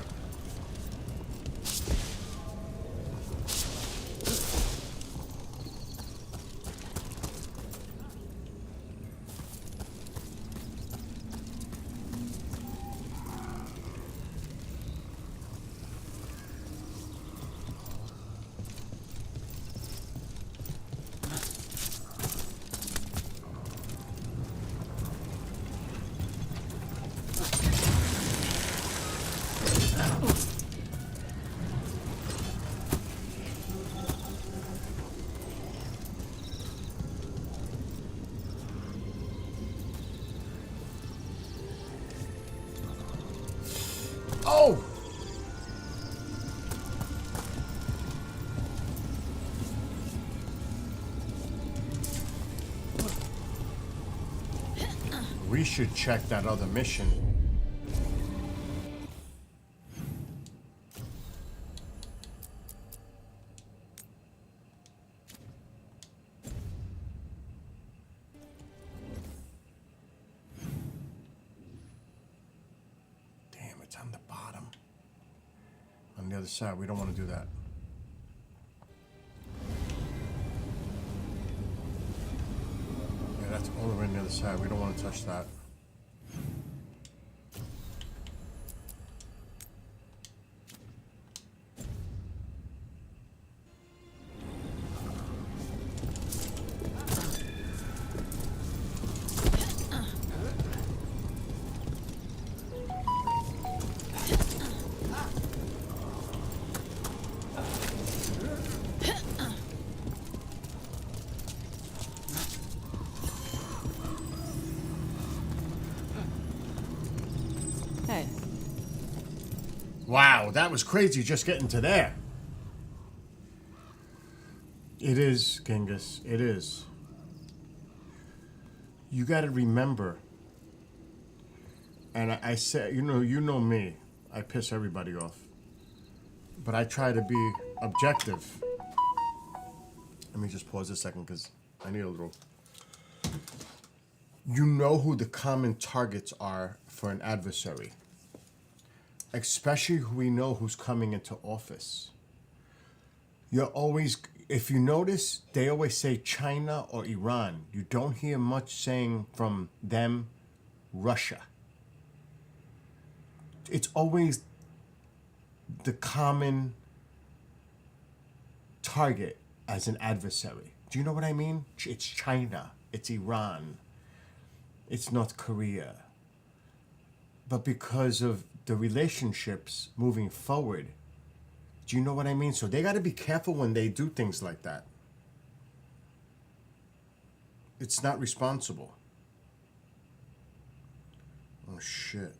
Oh! We should check that other mission. Damn, it's on the bottom. On the other side, we don't want to do that. Yeah, that's all the way on the other side. We don't want to touch that. Hey. Wow, that was crazy just getting to there. It is, Genghis. It is. You got to remember, and I say, you know me. I piss everybody off, but I try to be objective. Let me just pause a second because I need a little. You know who the common targets are for an adversary, especially who we know who's coming into office. You're always, if you notice, they always say China or Iran. You don't hear much saying from them, Russia. It's always the common target as an adversary. Do you know what I mean? It's China, it's Iran, it's North Korea. But because of the relationships moving forward, do you know what I mean? So they got to be careful when they do things like that. It's not responsible. Oh, shit.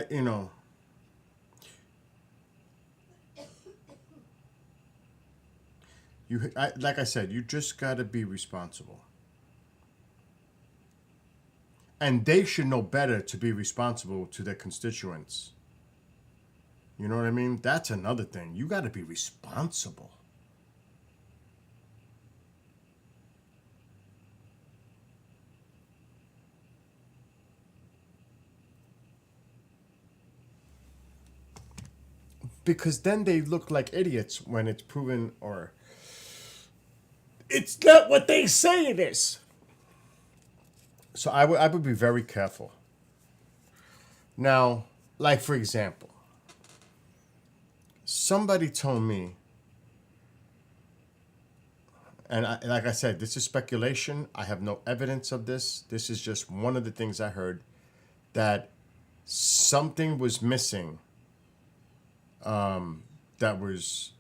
You know, like I said, you just got to be responsible. And they should know better to be responsible to their constituents. You know what I mean? That's another thing. You got to be responsible. Because then they look like idiots when it's proven, or it's not what they say it is. So I would be very careful. Now, like for example, somebody told me, and like I said, this is speculation. I have no evidence of this. This is just one of the things I heard, that something was missing. That was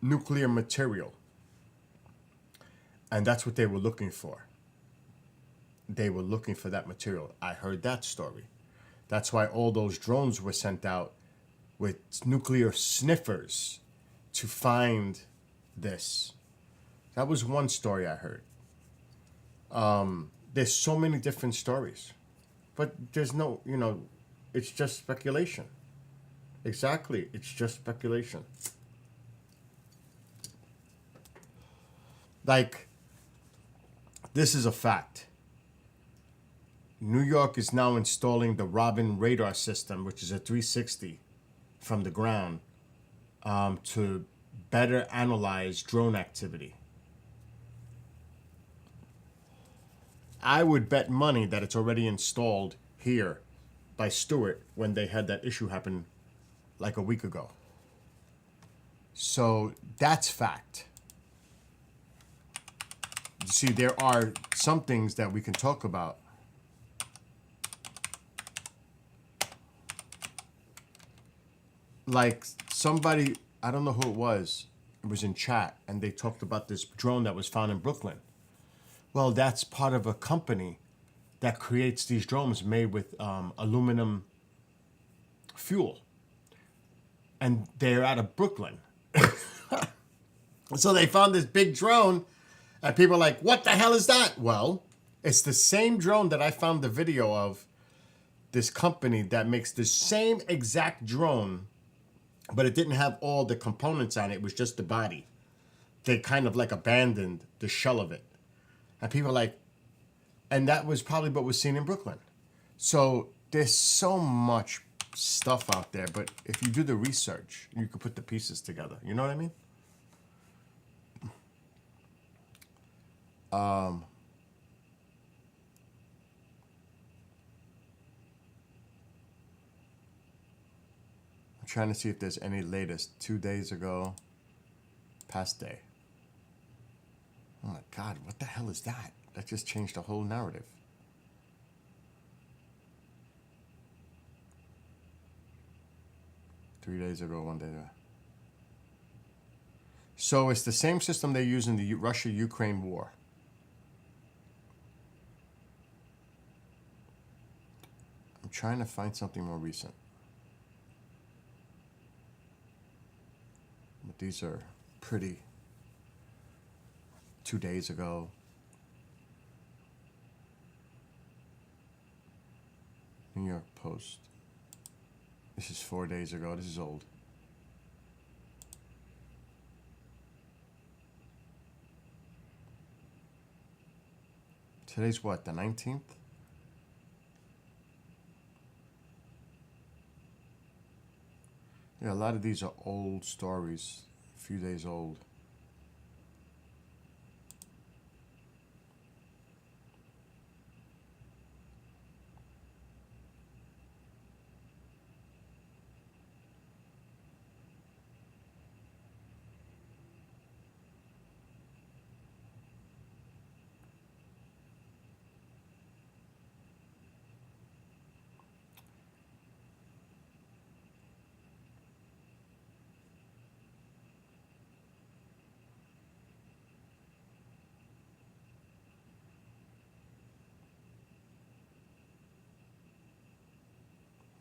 nuclear material. And that's what they were looking for. They were looking for that material. I heard that story. That's why all those drones were sent out with nuclear sniffers to find this. That was one story I heard. There's so many different stories. But there's no, it's just speculation. Exactly. It's just speculation. Like, this is a fact. New York is now installing the Robin radar system, which is a 360 from the ground, to better analyze drone activity. I would bet money that it's already installed here by Stewart when they had that issue happen like a week ago. So that's fact. You see, there are some things that we can talk about. Like somebody, I don't know who it was in chat, and they talked about this drone that was found in Brooklyn. Well, that's part of a company that creates these drones made with aluminum fuel. And they're out of Brooklyn. So they found this big drone, and people are like, what the hell is that? Well, it's the same drone that I found the video of, this company that makes the same exact drone, but it didn't have all the components on it. It was just the body. They kind of like abandoned the shell of it. And people are like, and that was probably what was seen in Brooklyn. So there's so much stuff out there, but if you do the research, you can put the pieces together. You know what I mean? I'm trying to see if there's any latest. 2 days ago, past day. Oh my God, what the hell is that? That just changed the whole narrative. Three days ago, 1 day ago. So it's the same system they use in the Russia-Ukraine war. I'm trying to find something more recent. These are pretty. 2 days ago. New York Post. This is 4 days ago. This is old. Today's what, the 19th? Yeah, a lot of these are old stories, a few days old.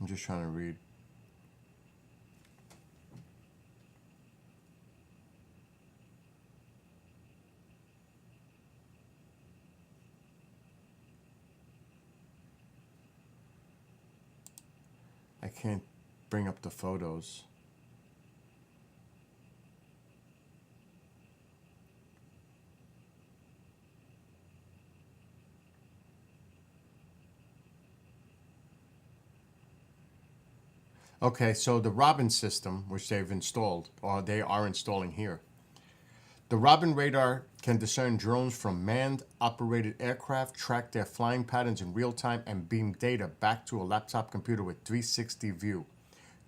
I'm just trying to read. I can't bring up the photos. Okay, so the Robin system, which they've installed, or they are installing here. The Robin radar can discern drones from manned operated aircraft, track their flying patterns in real time, and beam data back to a laptop computer with 360 view,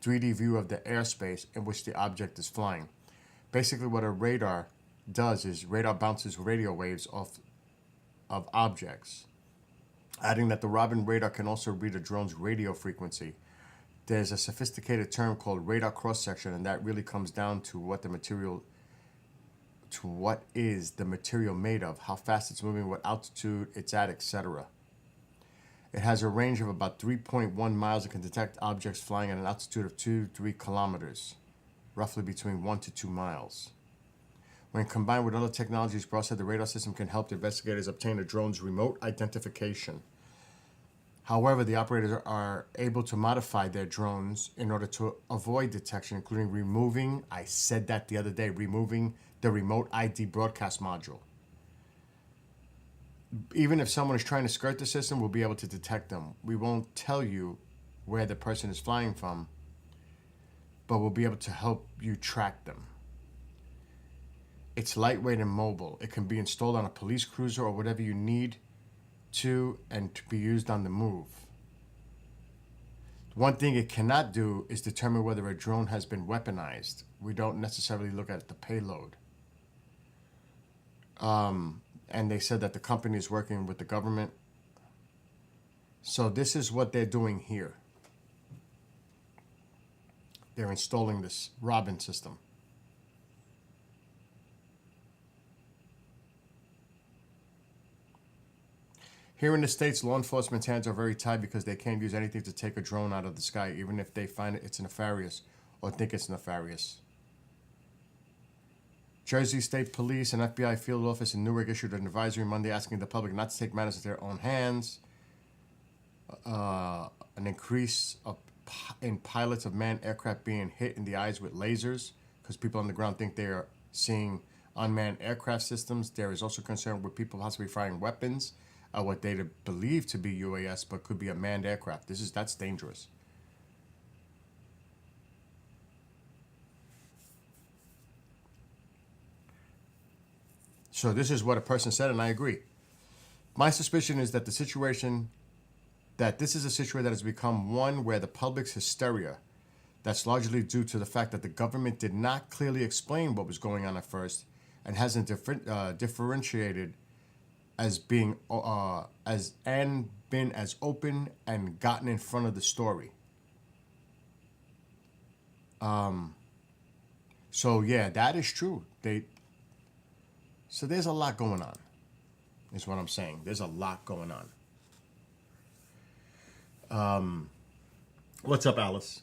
3D view of the airspace in which the object is flying. Basically what a radar does is radar bounces radio waves off of objects. Adding that the Robin radar can also read a drone's radio frequency. There's a sophisticated term called radar cross-section, and that really comes down to what is the material made of, how fast it's moving, what altitude it's at, etc. It has a range of about 3.1 miles and can detect objects flying at an altitude of 2 to 3 kilometers, roughly between 1 to 2 miles. When combined with other technologies, Bro said the radar system can help the investigators obtain a drone's remote identification. However, the operators are able to modify their drones in order to avoid detection, including removing, I said that the other day, removing the remote ID broadcast module. Even if someone is trying to skirt the system, we'll be able to detect them. We won't tell you where the person is flying from, but we'll be able to help you track them. It's lightweight and mobile. It can be installed on a police cruiser or whatever you need to, and to be used on the move. One thing it cannot do is determine whether a drone has been weaponized. We don't necessarily look at the payload. And they said that the company is working with the government. So this is what they're doing here. They're installing this Robin system. Here in the States, law enforcement's hands are very tied because they can't use anything to take a drone out of the sky, even if they find it's nefarious or think it's nefarious. Jersey State Police and FBI field office in Newark issued an advisory Monday asking the public not to take matters into their own hands. An increase in pilots of manned aircraft being hit in the eyes with lasers because people on the ground think they are seeing unmanned aircraft systems. There is also concern with people possibly firing weapons. What they believe to be UAS, but could be a manned aircraft. That's dangerous. So this is what a person said, and I agree. My suspicion is that this is a situation that has become one where the public's hysteria, that's largely due to the fact that the government did not clearly explain what was going on at first and hasn't differentiated as being been as open and gotten in front of the story. So yeah, that is true. So there's a lot going on, is what I'm saying. There's a lot going on. What's up, Alice?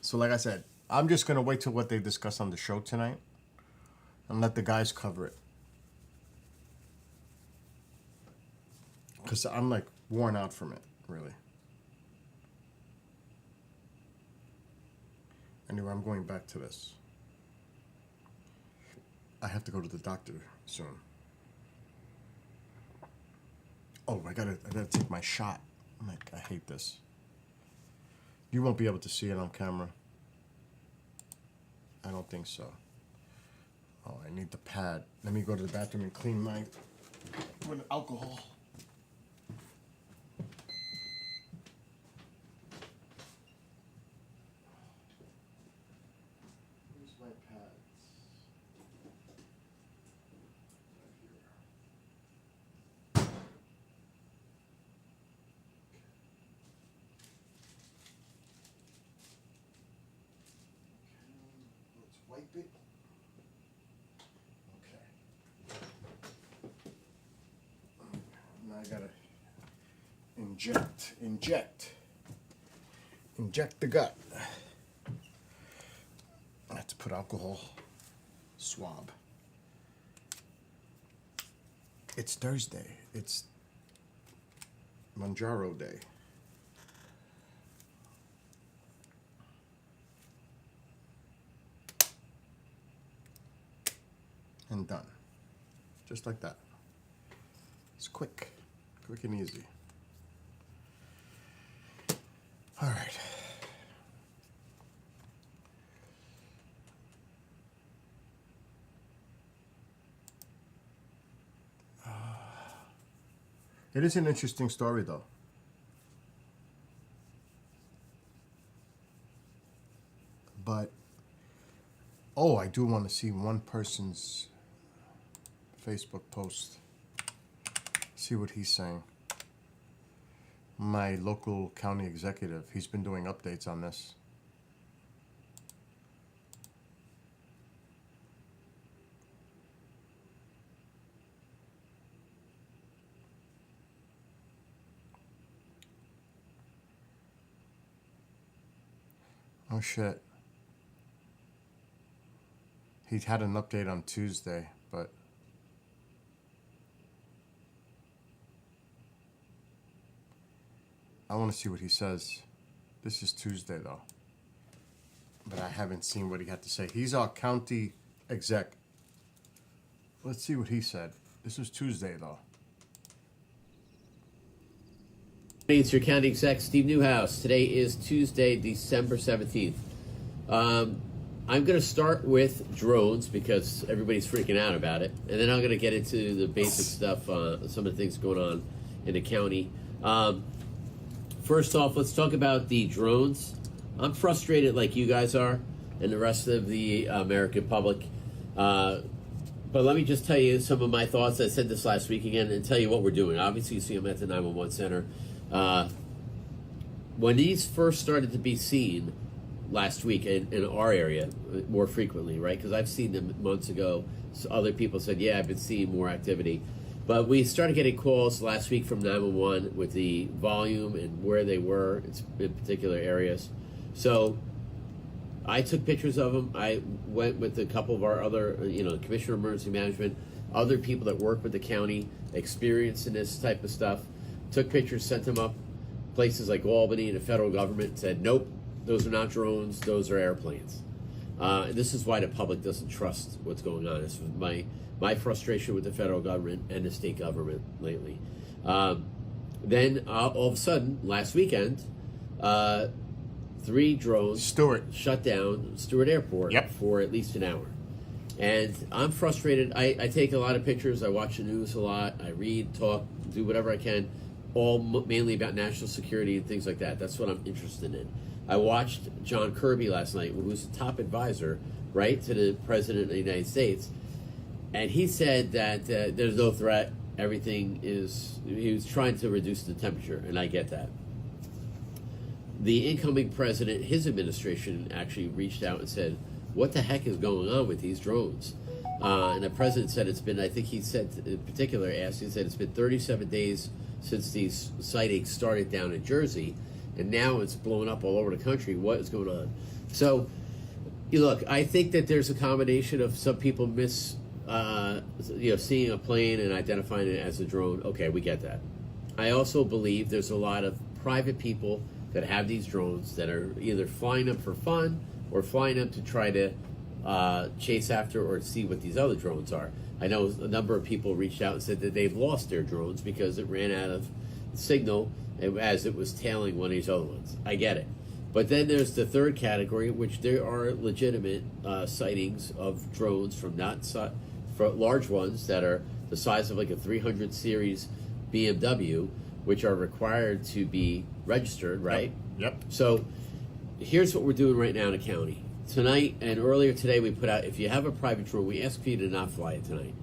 So like I said, I'm just gonna wait till what they discuss on the show tonight. and let the guys cover it. Because I'm like worn out from it, really. Anyway, I'm going back to this. I have to go to the doctor soon. Oh, I gotta take my shot. I'm like, I hate this. You won't be able to see it on camera. I don't think so. Oh, I need the pad. Let me go to the bathroom and clean my with alcohol. Where's my pads? Right here. Let's wipe it. Now I gotta inject the gut. I have to put alcohol swab. It's Thursday. It's Manjaro Day. And done. Just like that. It's quick and easy. All right. It is an interesting story, though. But, oh, I do want to see one person's Facebook post. See what he's saying. My local county executive, he's been doing updates on this. Oh shit. He had an update on Tuesday, but I want to see what he says. This is Tuesday, though. But I haven't seen what he had to say. He's our county exec. Let's see what he said. This was Tuesday, though. It's your county exec, Steve Newhouse. Today is Tuesday, December 17th. I'm going to start with drones because everybody's freaking out about it. And then I'm going to get into the basic stuff, some of the things going on in the county. First off, let's talk about the drones. I'm frustrated like you guys are and the rest of the American public. But let me just tell you some of my thoughts. I said this last week again and tell you what we're doing. Obviously, you see them at the 911 center. When these first started to be seen last week in our area more frequently, right? Because I've seen them months ago. So other people said, yeah, I've been seeing more activity. But we started getting calls last week from 911 with the volume and where they were in particular areas. So I took pictures of them. I went with a couple of our other, Commissioner of Emergency Management, other people that work with the county, experienced in this type of stuff, took pictures, sent them up. Places like Albany and the federal government said, nope, those are not drones, those are airplanes. And this is why the public doesn't trust what's going on. This was my frustration with the federal government and the state government lately. Then all of a sudden, last weekend, 3 drones shut down Stewart Airport for at least an hour. And I'm frustrated. I take a lot of pictures. I watch the news a lot. I read, talk, do whatever I can, all mainly about national security and things like that. That's what I'm interested in. I watched John Kirby last night, who's the top advisor, right, to the President of the United States. And he said that there's no threat. Everything is, he was trying to reduce the temperature, and I get that. The incoming president, his administration actually reached out and said, what the heck is going on with these drones? And the president said it's been, I think he said, in particular, he said it's been 37 days since these sightings started down in Jersey, and now it's blowing up all over the country. What is going on? So, look, I think that there's a combination of some people seeing a plane and identifying it as a drone, okay, we get that. I also believe there's a lot of private people that have these drones that are either flying them for fun or flying them to try to chase after or see what these other drones are. I know a number of people reached out and said that they've lost their drones because it ran out of signal as it was tailing one of these other ones. I get it. But then there's the third category, which there are legitimate sightings of drones from for large ones that are the size of like a 300 series BMW, which are required to be registered, right? Yep. So here's what we're doing right now in the county. Tonight and earlier today, we put out, if you have a private drone, we ask for you to not fly it tonight.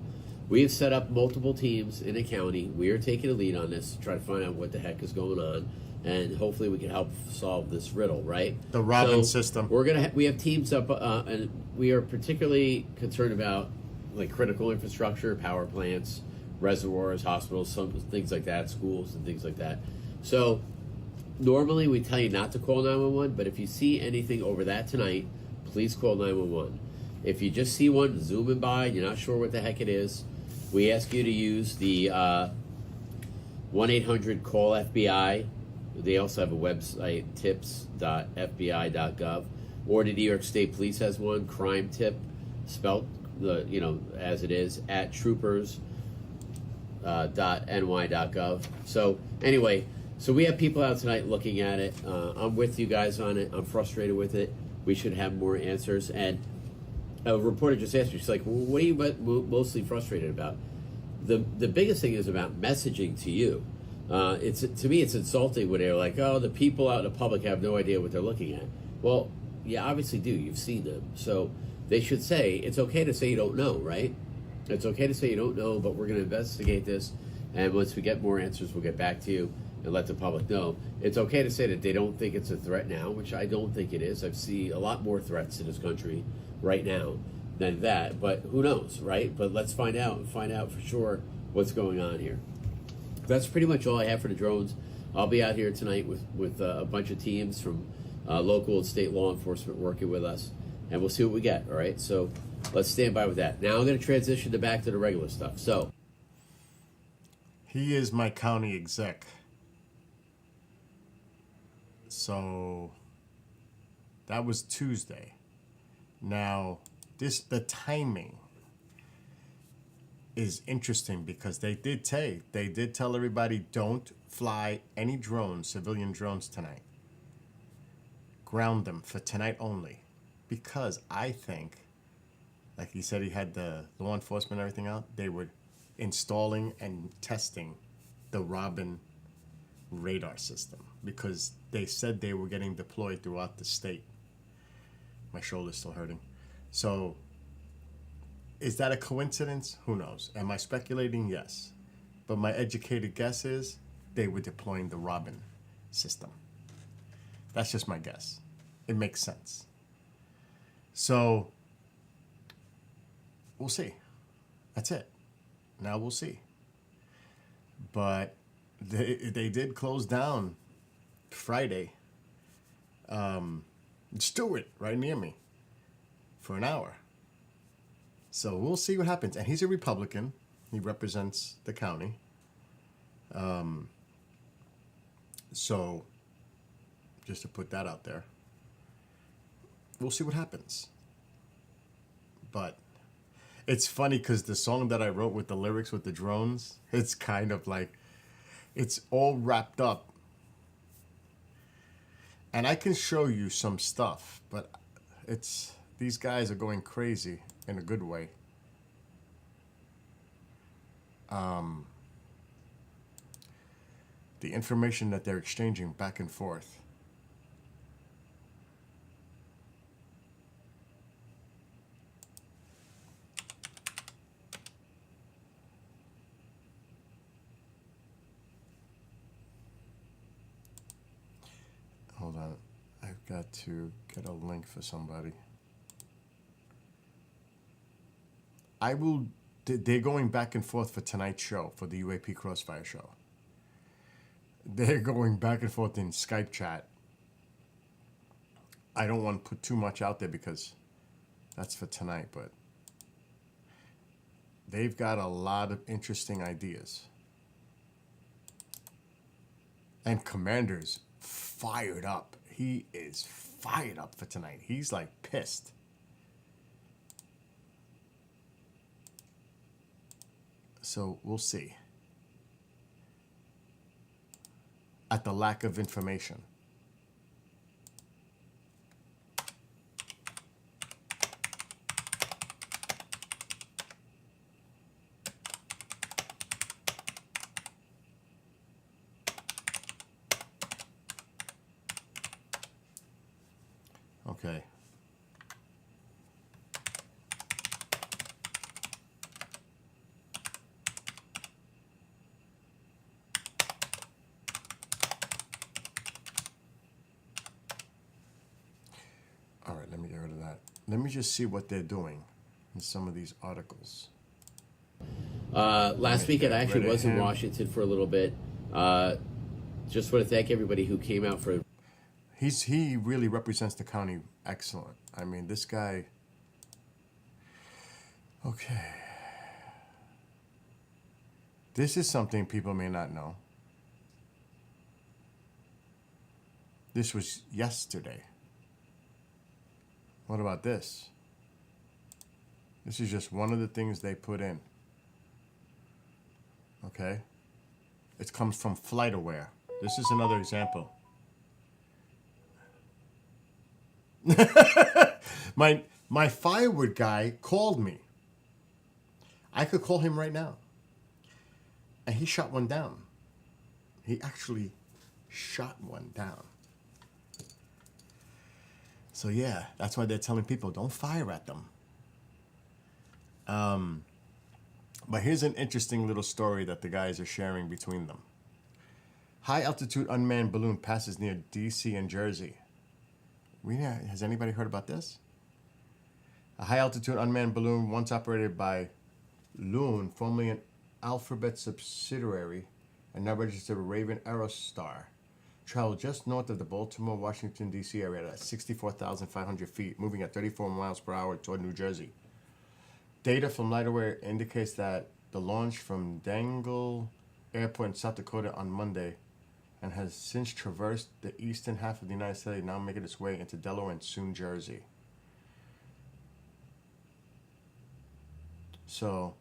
We have set up multiple teams in the county. We are taking a lead on this to try to find out what the heck is going on, and hopefully we can help solve this riddle, right? The Robin system. We're we have teams up, and we are particularly concerned about like critical infrastructure, power plants, reservoirs, hospitals, some things like that, schools and things like that. So normally we tell you not to call 911, but if you see anything over that tonight, please call 911. If you just see one zooming by, you're not sure what the heck it is, we ask you to use the 1-800-CALL-FBI. They also have a website, tips.fbi.gov, or the New York State Police has one, crime tip, spelt as it is, at troopers.ny.gov. So anyway, so we have people out tonight looking at it. I'm with you guys on it. I'm frustrated with it. We should have more answers. And a reporter just asked me, she's like, well, what are you mostly frustrated about? The biggest thing is about messaging to you. To me, it's insulting when they're like, oh, the people out in the public have no idea what they're looking at. Well, you obviously do. You've seen them. So they should say, it's okay to say you don't know, right? It's okay to say you don't know, but we're going to investigate this. And once we get more answers, we'll get back to you and let the public know. It's okay to say that they don't think it's a threat now, which I don't think it is. I see a lot more threats in this country right now than that, but who knows, right? But let's find out for sure what's going on here. That's pretty much all I have for the drones. I'll be out here tonight with a bunch of teams from local and state law enforcement working with us, and we'll see what we get, all right? So let's stand by with that. Now I'm going to transition back to the regular stuff. So he is my county exec. So that was Tuesday. Now, the timing is interesting because they did tell everybody don't fly any drones, civilian drones tonight. Ground them for tonight only. Because I think, like he said, he had the law enforcement and everything out, they were installing and testing the Robin radar system because they said they were getting deployed throughout the state. My shoulder's still hurting. So, is that a coincidence? Who knows? Am I speculating? Yes. But my educated guess is they were deploying the Robin system. That's just my guess. It makes sense. So, we'll see. That's it. Now we'll see. But they did close down Friday. Stewart, right near me, for an hour. So we'll see what happens. And he's a Republican. He represents the county. So, just to put that out there, we'll see what happens. But it's funny because the song that I wrote with the lyrics with the drones, it's kind of like, it's all wrapped up. And I can show you some stuff, but these guys are going crazy in a good way. The information that they're exchanging back and forth. Hold on. I've got to get a link for somebody. They're going back and forth for tonight's show, for the UAP Crossfire show. They're going back and forth in Skype chat. I don't want to put too much out there because that's for tonight, but they've got a lot of interesting ideas. And Commander's fired up. He is fired up for tonight. He's like pissed. So we'll see. At the lack of information. Okay. All right, let me get rid of that. Let me just see what they're doing in some of these articles. Last weekend, I actually was in him. Washington for a little bit. Just want to thank everybody who came out for. He really represents the county excellent. I mean, this guy. Okay. This is something people may not know. This was yesterday. What about this? This is just one of the things they put in. Okay? It comes from FlightAware. This is another example. My firewood guy called me. I could call him right now. And he shot one down. He actually shot one down. So yeah, that's why they're telling people don't fire at them. But here's an interesting little story that the guys are sharing between them. High altitude unmanned balloon passes near DC and Jersey. Has anybody heard about this? A high altitude unmanned balloon once operated by Loon, formerly an Alphabet subsidiary, and now registered with Raven Aerostar, traveled just north of the Baltimore, Washington, D.C. area at 64,500 feet, moving at 34 miles per hour toward New Jersey. Data from FlightAware indicates that the launch from Dangle Airport in South Dakota on Monday and has since traversed the eastern half of the United States, now making its way into Delaware and soon Jersey. So,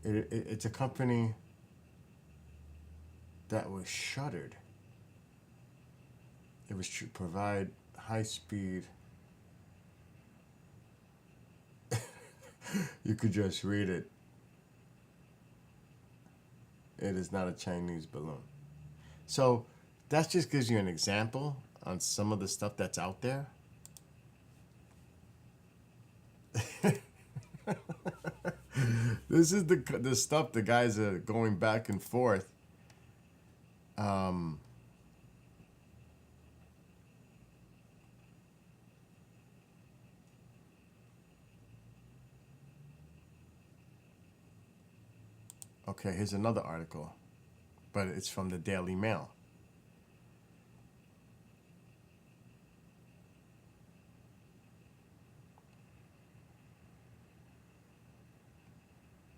it's a company that was shuttered. It was to provide high speed. You could just read it. It is not a Chinese balloon. So that just gives you an example on some of the stuff that's out there. This is the stuff the guys are going back and forth. Okay, here's another article, but it's from the Daily Mail.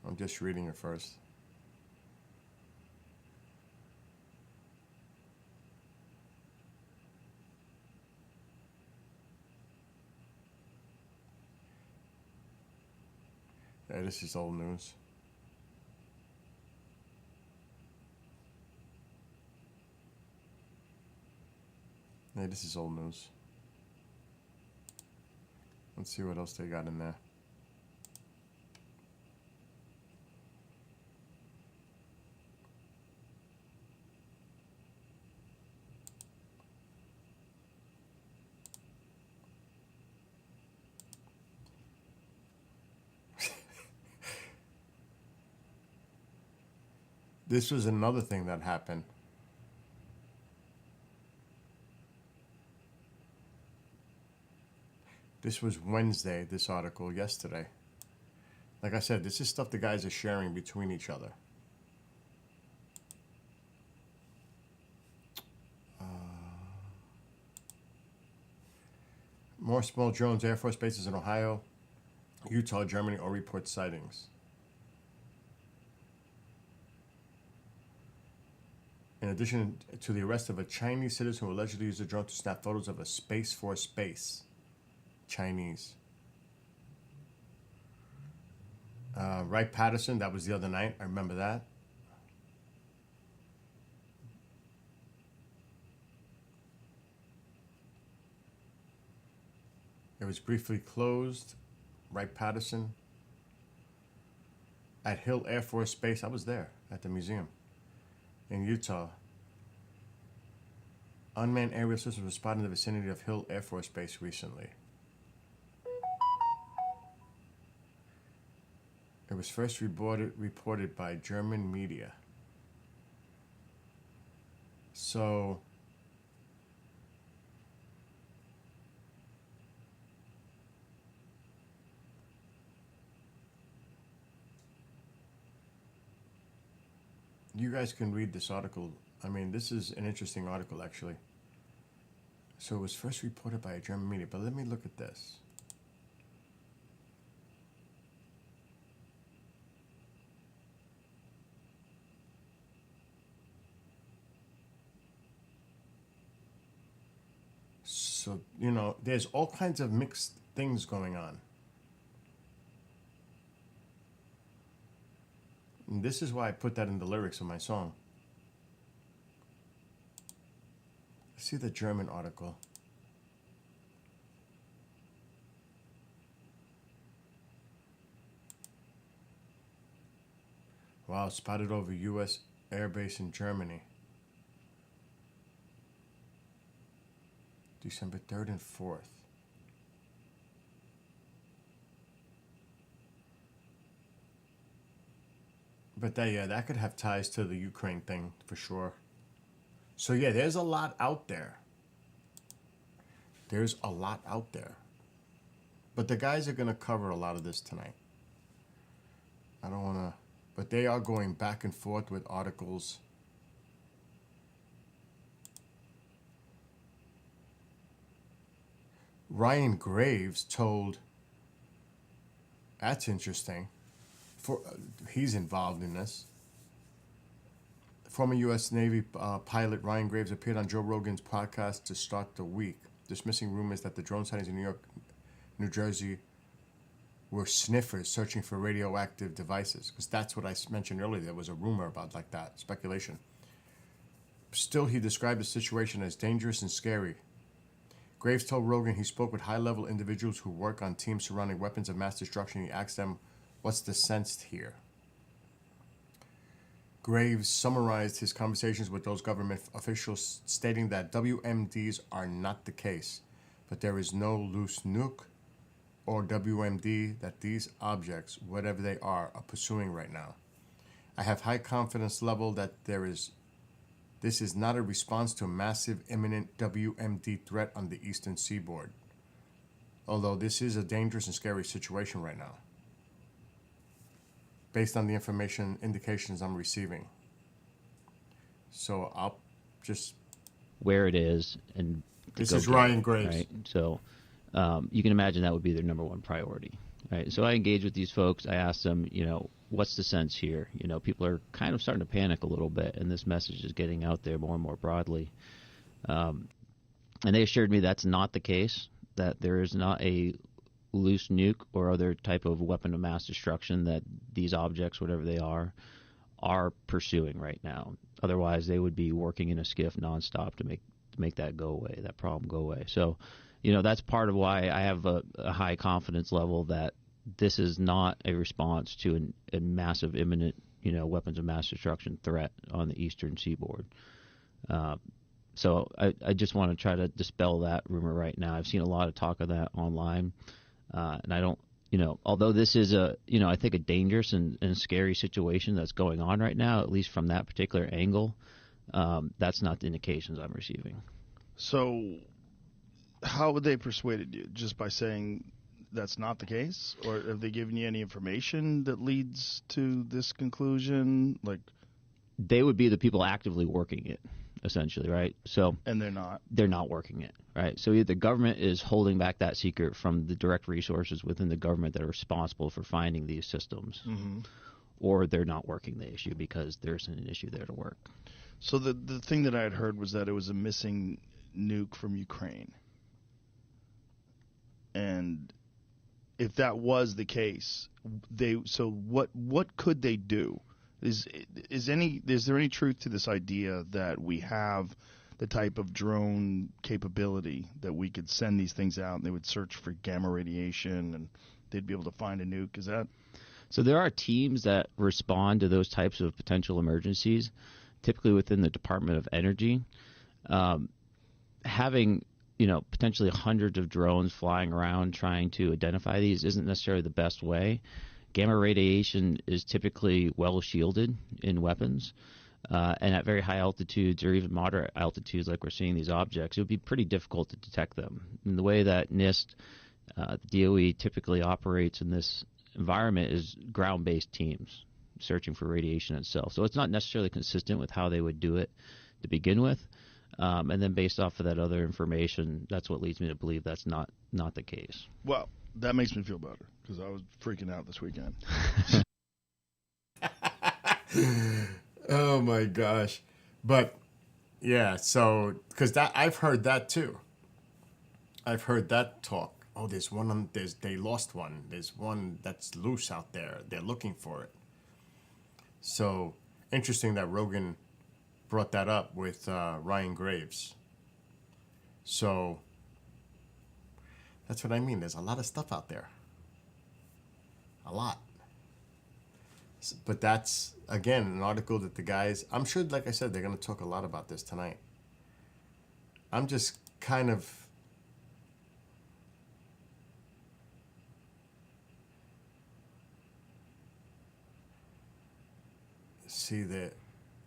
I'm just reading it first. Yeah, this is old news. Yeah, this is old news. Let's see what else they got in there. This was another thing that happened. This was Wednesday, this article, yesterday. Like I said, this is stuff the guys are sharing between each other. More small drones, Air Force bases in Ohio. Utah, Germany all report sightings. In addition to the arrest of a Chinese citizen who allegedly used a drone to snap photos of a Space Force base. Chinese. Wright-Patterson, that was the other night. I remember that. It was briefly closed. Wright-Patterson. At Hill Air Force Base. I was there at the museum. In Utah. Unmanned aerial systems were spotted in the vicinity of Hill Air Force Base recently. It was first reported by German media. So, you guys can read this article. I mean, this is an interesting article, actually. So it was first reported by a German media, but let me look at this. So, you know, there's all kinds of mixed things going on. And this is why I put that in the lyrics of my song. See the German article. Wow, spotted over U.S. airbase in Germany. December 3rd and 4th. But that could have ties to the Ukraine thing for sure. So yeah, there's a lot out there. There's a lot out there. But the guys are going to cover a lot of this tonight. I don't want to... But they are going back and forth with articles. Ryan Graves told... That's interesting. He's involved in this. Former U.S. Navy pilot Ryan Graves appeared on Joe Rogan's podcast to start the week, dismissing rumors that the drone sightings in New York, New Jersey were sniffers searching for radioactive devices. Because that's what I mentioned earlier. There was a rumor about like that, speculation. Still, he described the situation as dangerous and scary. Graves told Rogan he spoke with high-level individuals who work on teams surrounding weapons of mass destruction. He asked them, what's the sense here? Graves summarized his conversations with those government officials, stating that WMDs are not the case, but there is no loose nuke or WMD that these objects, whatever they are pursuing right now. I have high confidence level that this is not a response to a massive imminent WMD threat on the eastern seaboard, although this is a dangerous and scary situation right now, based on the information indications I'm receiving. So I'll just... Where it is and... This is Ryan Graves. Right? So you can imagine that would be their number one priority. Right? So I engage with these folks. I ask them, what's the sense here? People are kind of starting to panic a little bit, and this message is getting out there more and more broadly. And they assured me that's not the case, that there is not a loose nuke or other type of weapon of mass destruction that these objects, whatever they are pursuing right now. Otherwise, they would be working in a skiff nonstop to make that go away, that problem go away. So, that's part of why I have a high confidence level that this is not a response to a massive imminent, weapons of mass destruction threat on the eastern seaboard. So I just want to try to dispel that rumor right now. I've seen a lot of talk of that online. And I don't, although this is I think a dangerous and scary situation that's going on right now, at least from that particular angle, that's not the indications I'm receiving. So how would they persuaded you? Just by saying that's not the case? Or have they given you any information that leads to this conclusion? Like, they would be the people actively working it. essentially, right? So and they're not working it, right? So either the government is holding back that secret from the direct resources within the government that are responsible for finding these systems, or they're not working the issue because there's an issue there to work. So the thing that I had heard was that it was a missing nuke from Ukraine. And if that was the case, what could they do? Is there any truth to this idea that we have the type of drone capability that we could send these things out and they would search for gamma radiation and they'd be able to find a nuke? Is that? So there are teams that respond to those types of potential emergencies, typically within the Department of Energy. Having potentially hundreds of drones flying around trying to identify these isn't necessarily the best way. Gamma radiation is typically well shielded in weapons, and at very high altitudes or even moderate altitudes, like we're seeing these objects, it would be pretty difficult to detect them. And the way that NIST, the DOE, typically operates in this environment is ground-based teams searching for radiation itself. So it's not necessarily consistent with how they would do it to begin with. And then based off of that other information, that's what leads me to believe that's not the case. Well, that makes me feel better because I was freaking out this weekend. Oh my gosh. But yeah, so because I've heard that too. I've heard that talk. Oh, there's one. They lost one. There's one that's loose out there. They're looking for it. So interesting that Rogan brought that up with Ryan Graves. So that's what I mean. There's a lot of stuff out there. A lot. But that's, again, an article that the guys, I'm sure, like I said, they're going to talk a lot about this tonight. I'm just kind of see that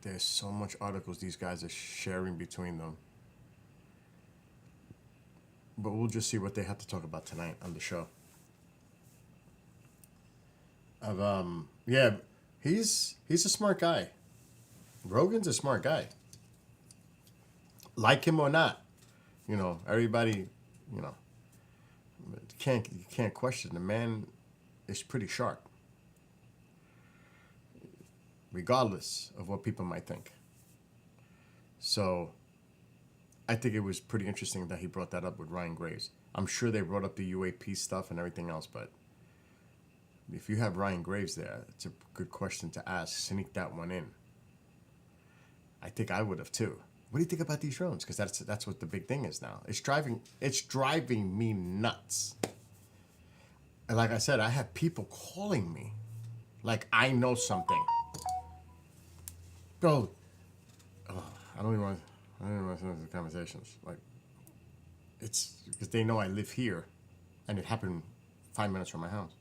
there's so much articles these guys are sharing between them. But we'll just see what they have to talk about tonight on the show. Yeah, he's a smart guy. Rogan's a smart guy. Like him or not, everybody, you can't question the man is pretty sharp. Regardless of what people might think. So I think it was pretty interesting that he brought that up with Ryan Graves. I'm sure they brought up the UAP stuff and everything else, but if you have Ryan Graves there, it's a good question to ask. Sneak that one in. I think I would have too. What do you think about these drones? Because that's what the big thing is now. It's driving me nuts. And like I said, I have people calling me like I know something. Bro, I don't even want to have the conversations. Like, it's because they know I live here, and it happened 5 minutes from my house.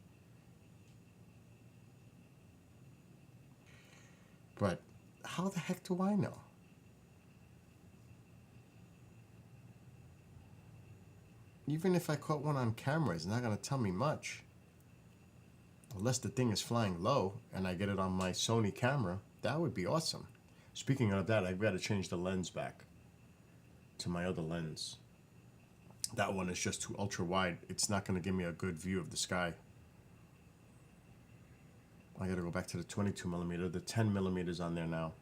But how the heck do I know? Even if I caught one on camera, it's not going to tell me much. Unless the thing is flying low and I get it on my Sony camera, that would be awesome. Speaking of that, I've got to change the lens back to my other lens. That one is just too ultra wide. It's not going to give me a good view of the sky. I got to go back to the 22 millimeter. The 10 millimeters on there now.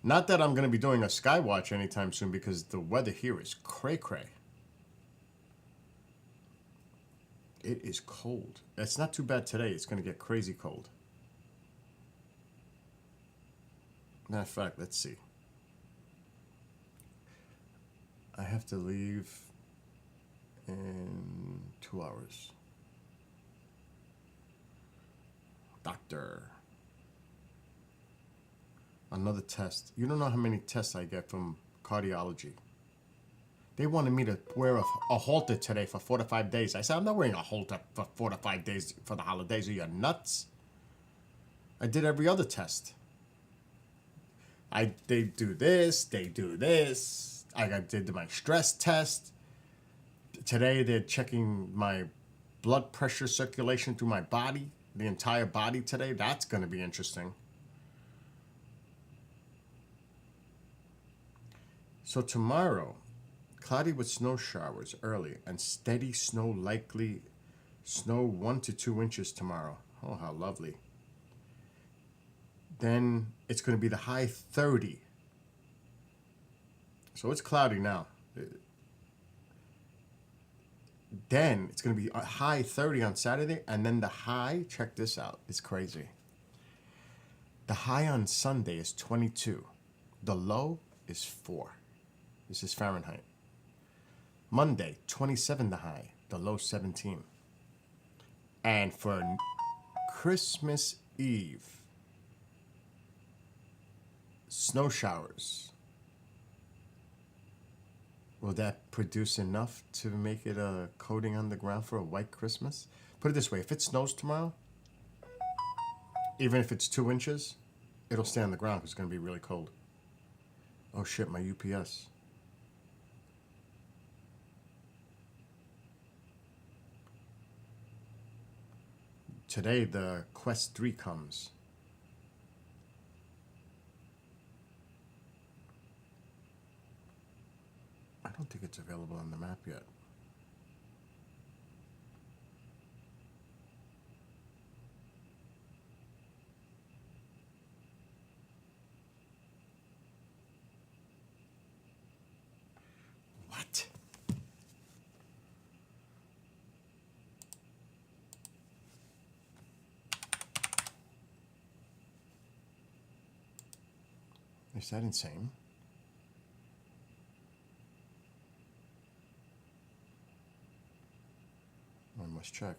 Not that I'm going to be doing a sky watch anytime soon because the weather here is cray-cray. It is cold. It's not too bad today. It's going to get crazy cold. Matter of fact, let's see. I have to leave in 2 hours. Doctor. Another test. You don't know how many tests I get from cardiology. They wanted me to wear a halter today for 4 to 5 days. I said, I'm not wearing a halter for 4 to 5 days for the holidays. Are you nuts? I did every other test. They do this, they do this. I did my stress test. Today they're checking my blood pressure circulation through my body, the entire body today. That's going to be interesting. So tomorrow, cloudy with snow showers early and steady snow likely. Snow 1 to 2 inches tomorrow. Oh, how lovely. Then it's going to be the high 30. So it's cloudy now. Then it's going to be a high 30 on Saturday. And then the high, check this out. It's crazy. The high on Sunday is 22. The low is 4. This is Fahrenheit. Monday, 27 the high. The low, 17. And for Christmas Eve, snow showers. Will that produce enough to make it a coating on the ground for a white Christmas? Put it this way, if it snows tomorrow, even if it's 2 inches, it'll stay on the ground because it's going to be really cold. Oh shit, my UPS. Today, the Quest 3 comes. I don't think it's available on the map yet. What? Is that insane? I must check.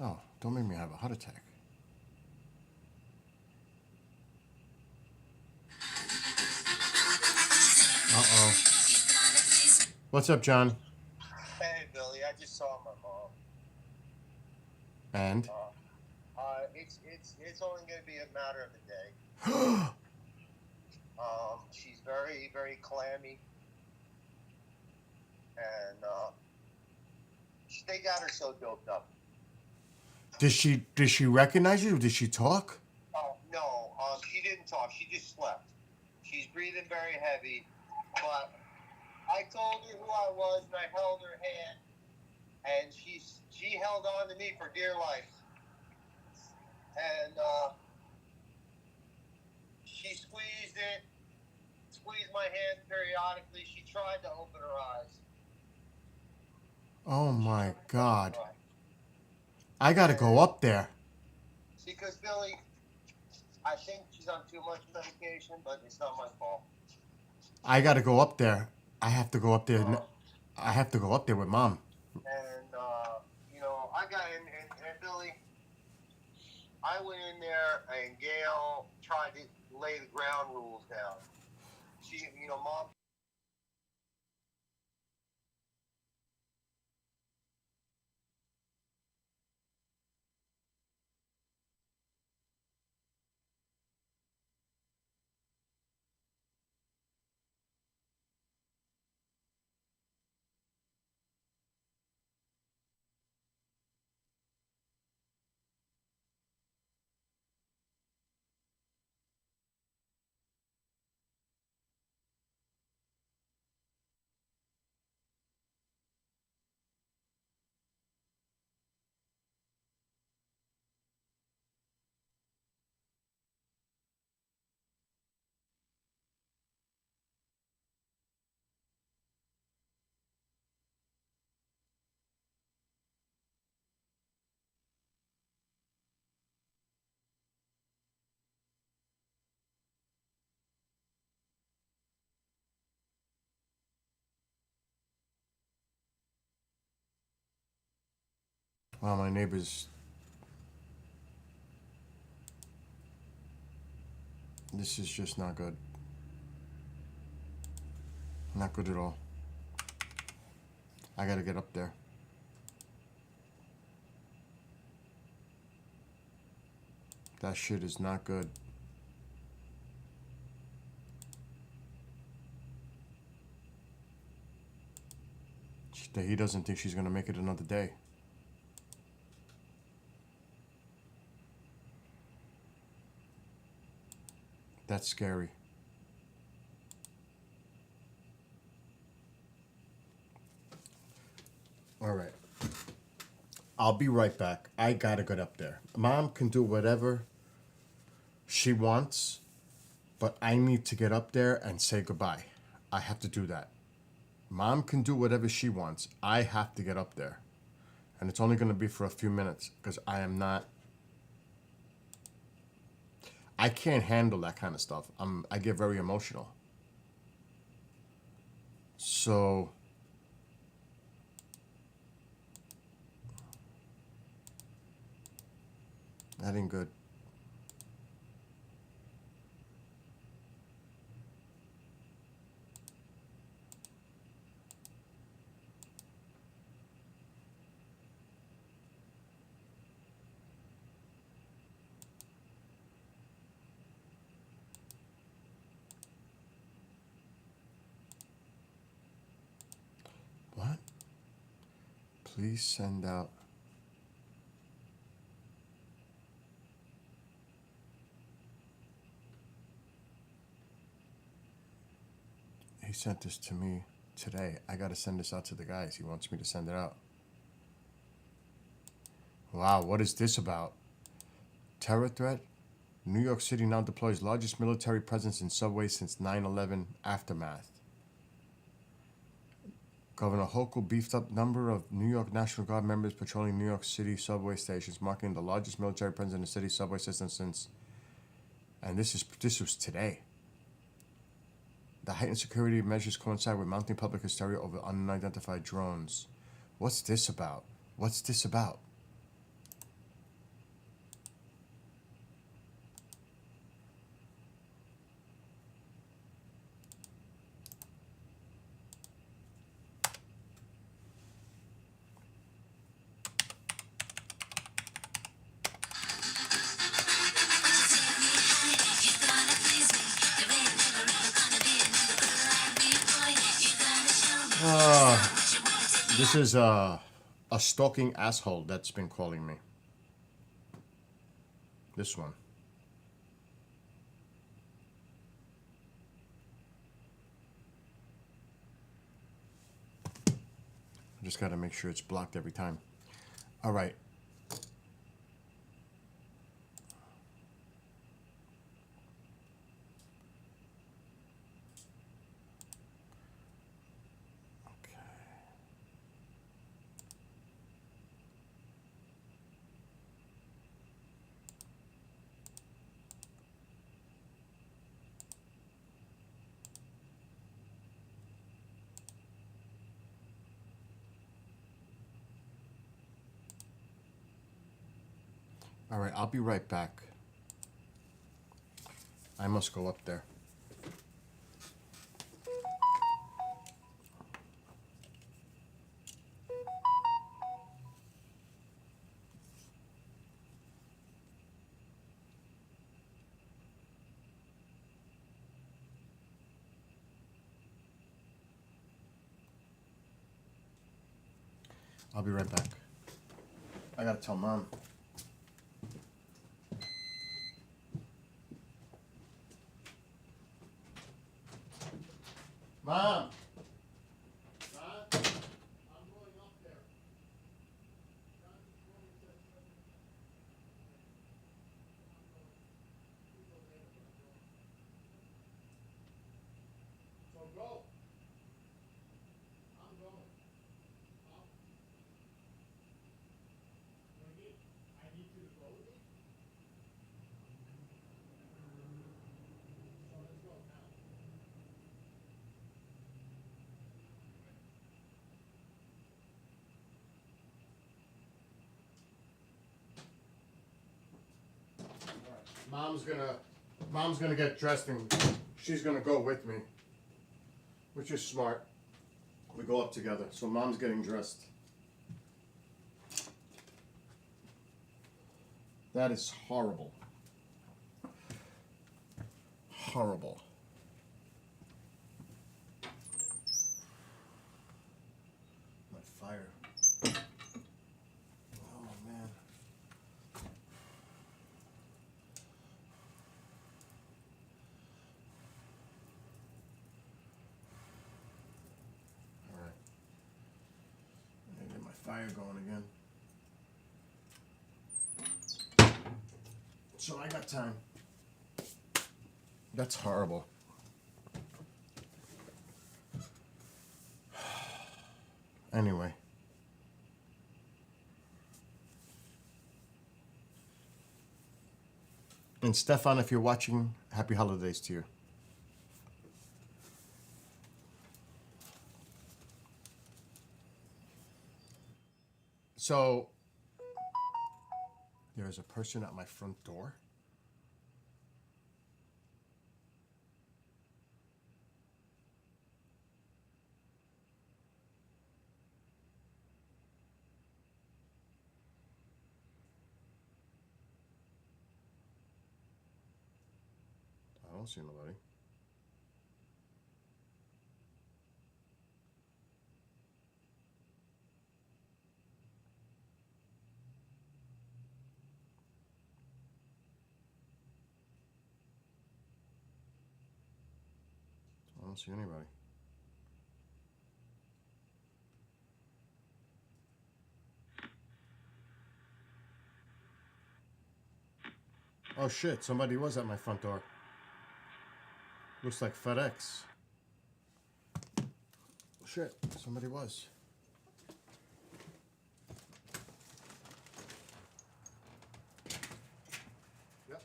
Oh, don't make me have a heart attack. Uh-oh. What's up, John? Hey, Billy. I just saw my mom. And? It's only going to be a matter of a day. She's very, very clammy. And they got her so doped up. Did she recognize you? Did she talk? Oh, no. She didn't talk. She just slept. She's breathing very heavy. But I told her who I was, and I held her hand. And she held on to me for dear life. And she squeezed my hand periodically. She tried to open her eyes. Oh my God. I gotta go up there. Because, Billy, I think she's on too much medication, but it's not my fault. I gotta go up there. I have to go up there. I have to go up there with Mom. And, I got in, and Billy, I went in there, and Gail tried to lay the ground rules down. She, Mom. Wow, my neighbors. This is just not good. Not good at all. I gotta get up there. That shit is not good. That he doesn't think she's gonna make it another day. That's scary. All right. I'll be right back. I gotta get up there. Mom can do whatever she wants, but I need to get up there and say goodbye. I have to do that. Mom can do whatever she wants. I have to get up there. And it's only going to be for a few minutes because I can't handle that kind of stuff. I get very emotional. So that ain't good. What? Please send out. He sent this to me today. I gotta send this out to the guys. He wants me to send it out. Wow, what is this about? Terror threat? New York City now deploys largest military presence in subways since 9/11 aftermath. Governor Hochul beefed up number of New York National Guard members patrolling New York City subway stations, marking the largest military presence in the city's subway system since. And this was today. The heightened security measures coincide with mounting public hysteria over unidentified drones. What's this about? What's this about? This is a stalking asshole that's been calling me. This one. I just got to make sure it's blocked every time. All right. All right, I'll be right back. I must go up there. I'll be right back. I gotta tell Mom. Mom! Mom's gonna get dressed and she's gonna go with me, which is smart. We go up together. So Mom's getting dressed. That is horrible. Horrible. fire going again. So I got time. That's horrible. Anyway. And Stefan, if you're watching, happy holidays to you. So, there's a person at my front door. I don't see nobody. I don't see anybody. Oh shit, somebody was at my front door. Looks like FedEx. Shit, somebody was. Yep.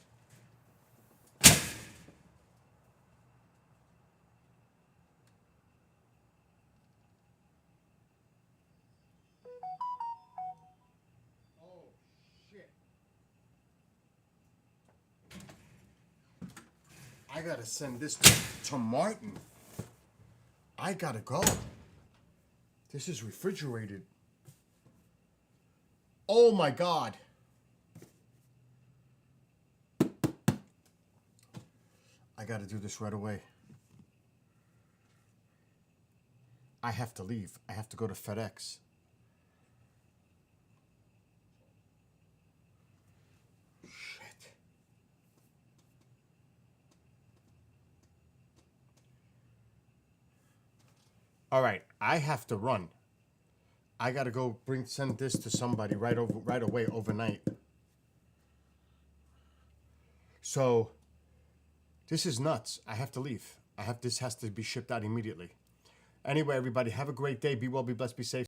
Oh shit. I gotta send this to Martin. I gotta go. This is refrigerated. Oh my God. I gotta do this right away. I have to leave. I have to go to FedEx. All right, I have to run. I gotta go send this to somebody right away overnight. So this is nuts. I have to leave. This has to be shipped out immediately. Anyway, everybody, have a great day. Be well, be blessed, be safe.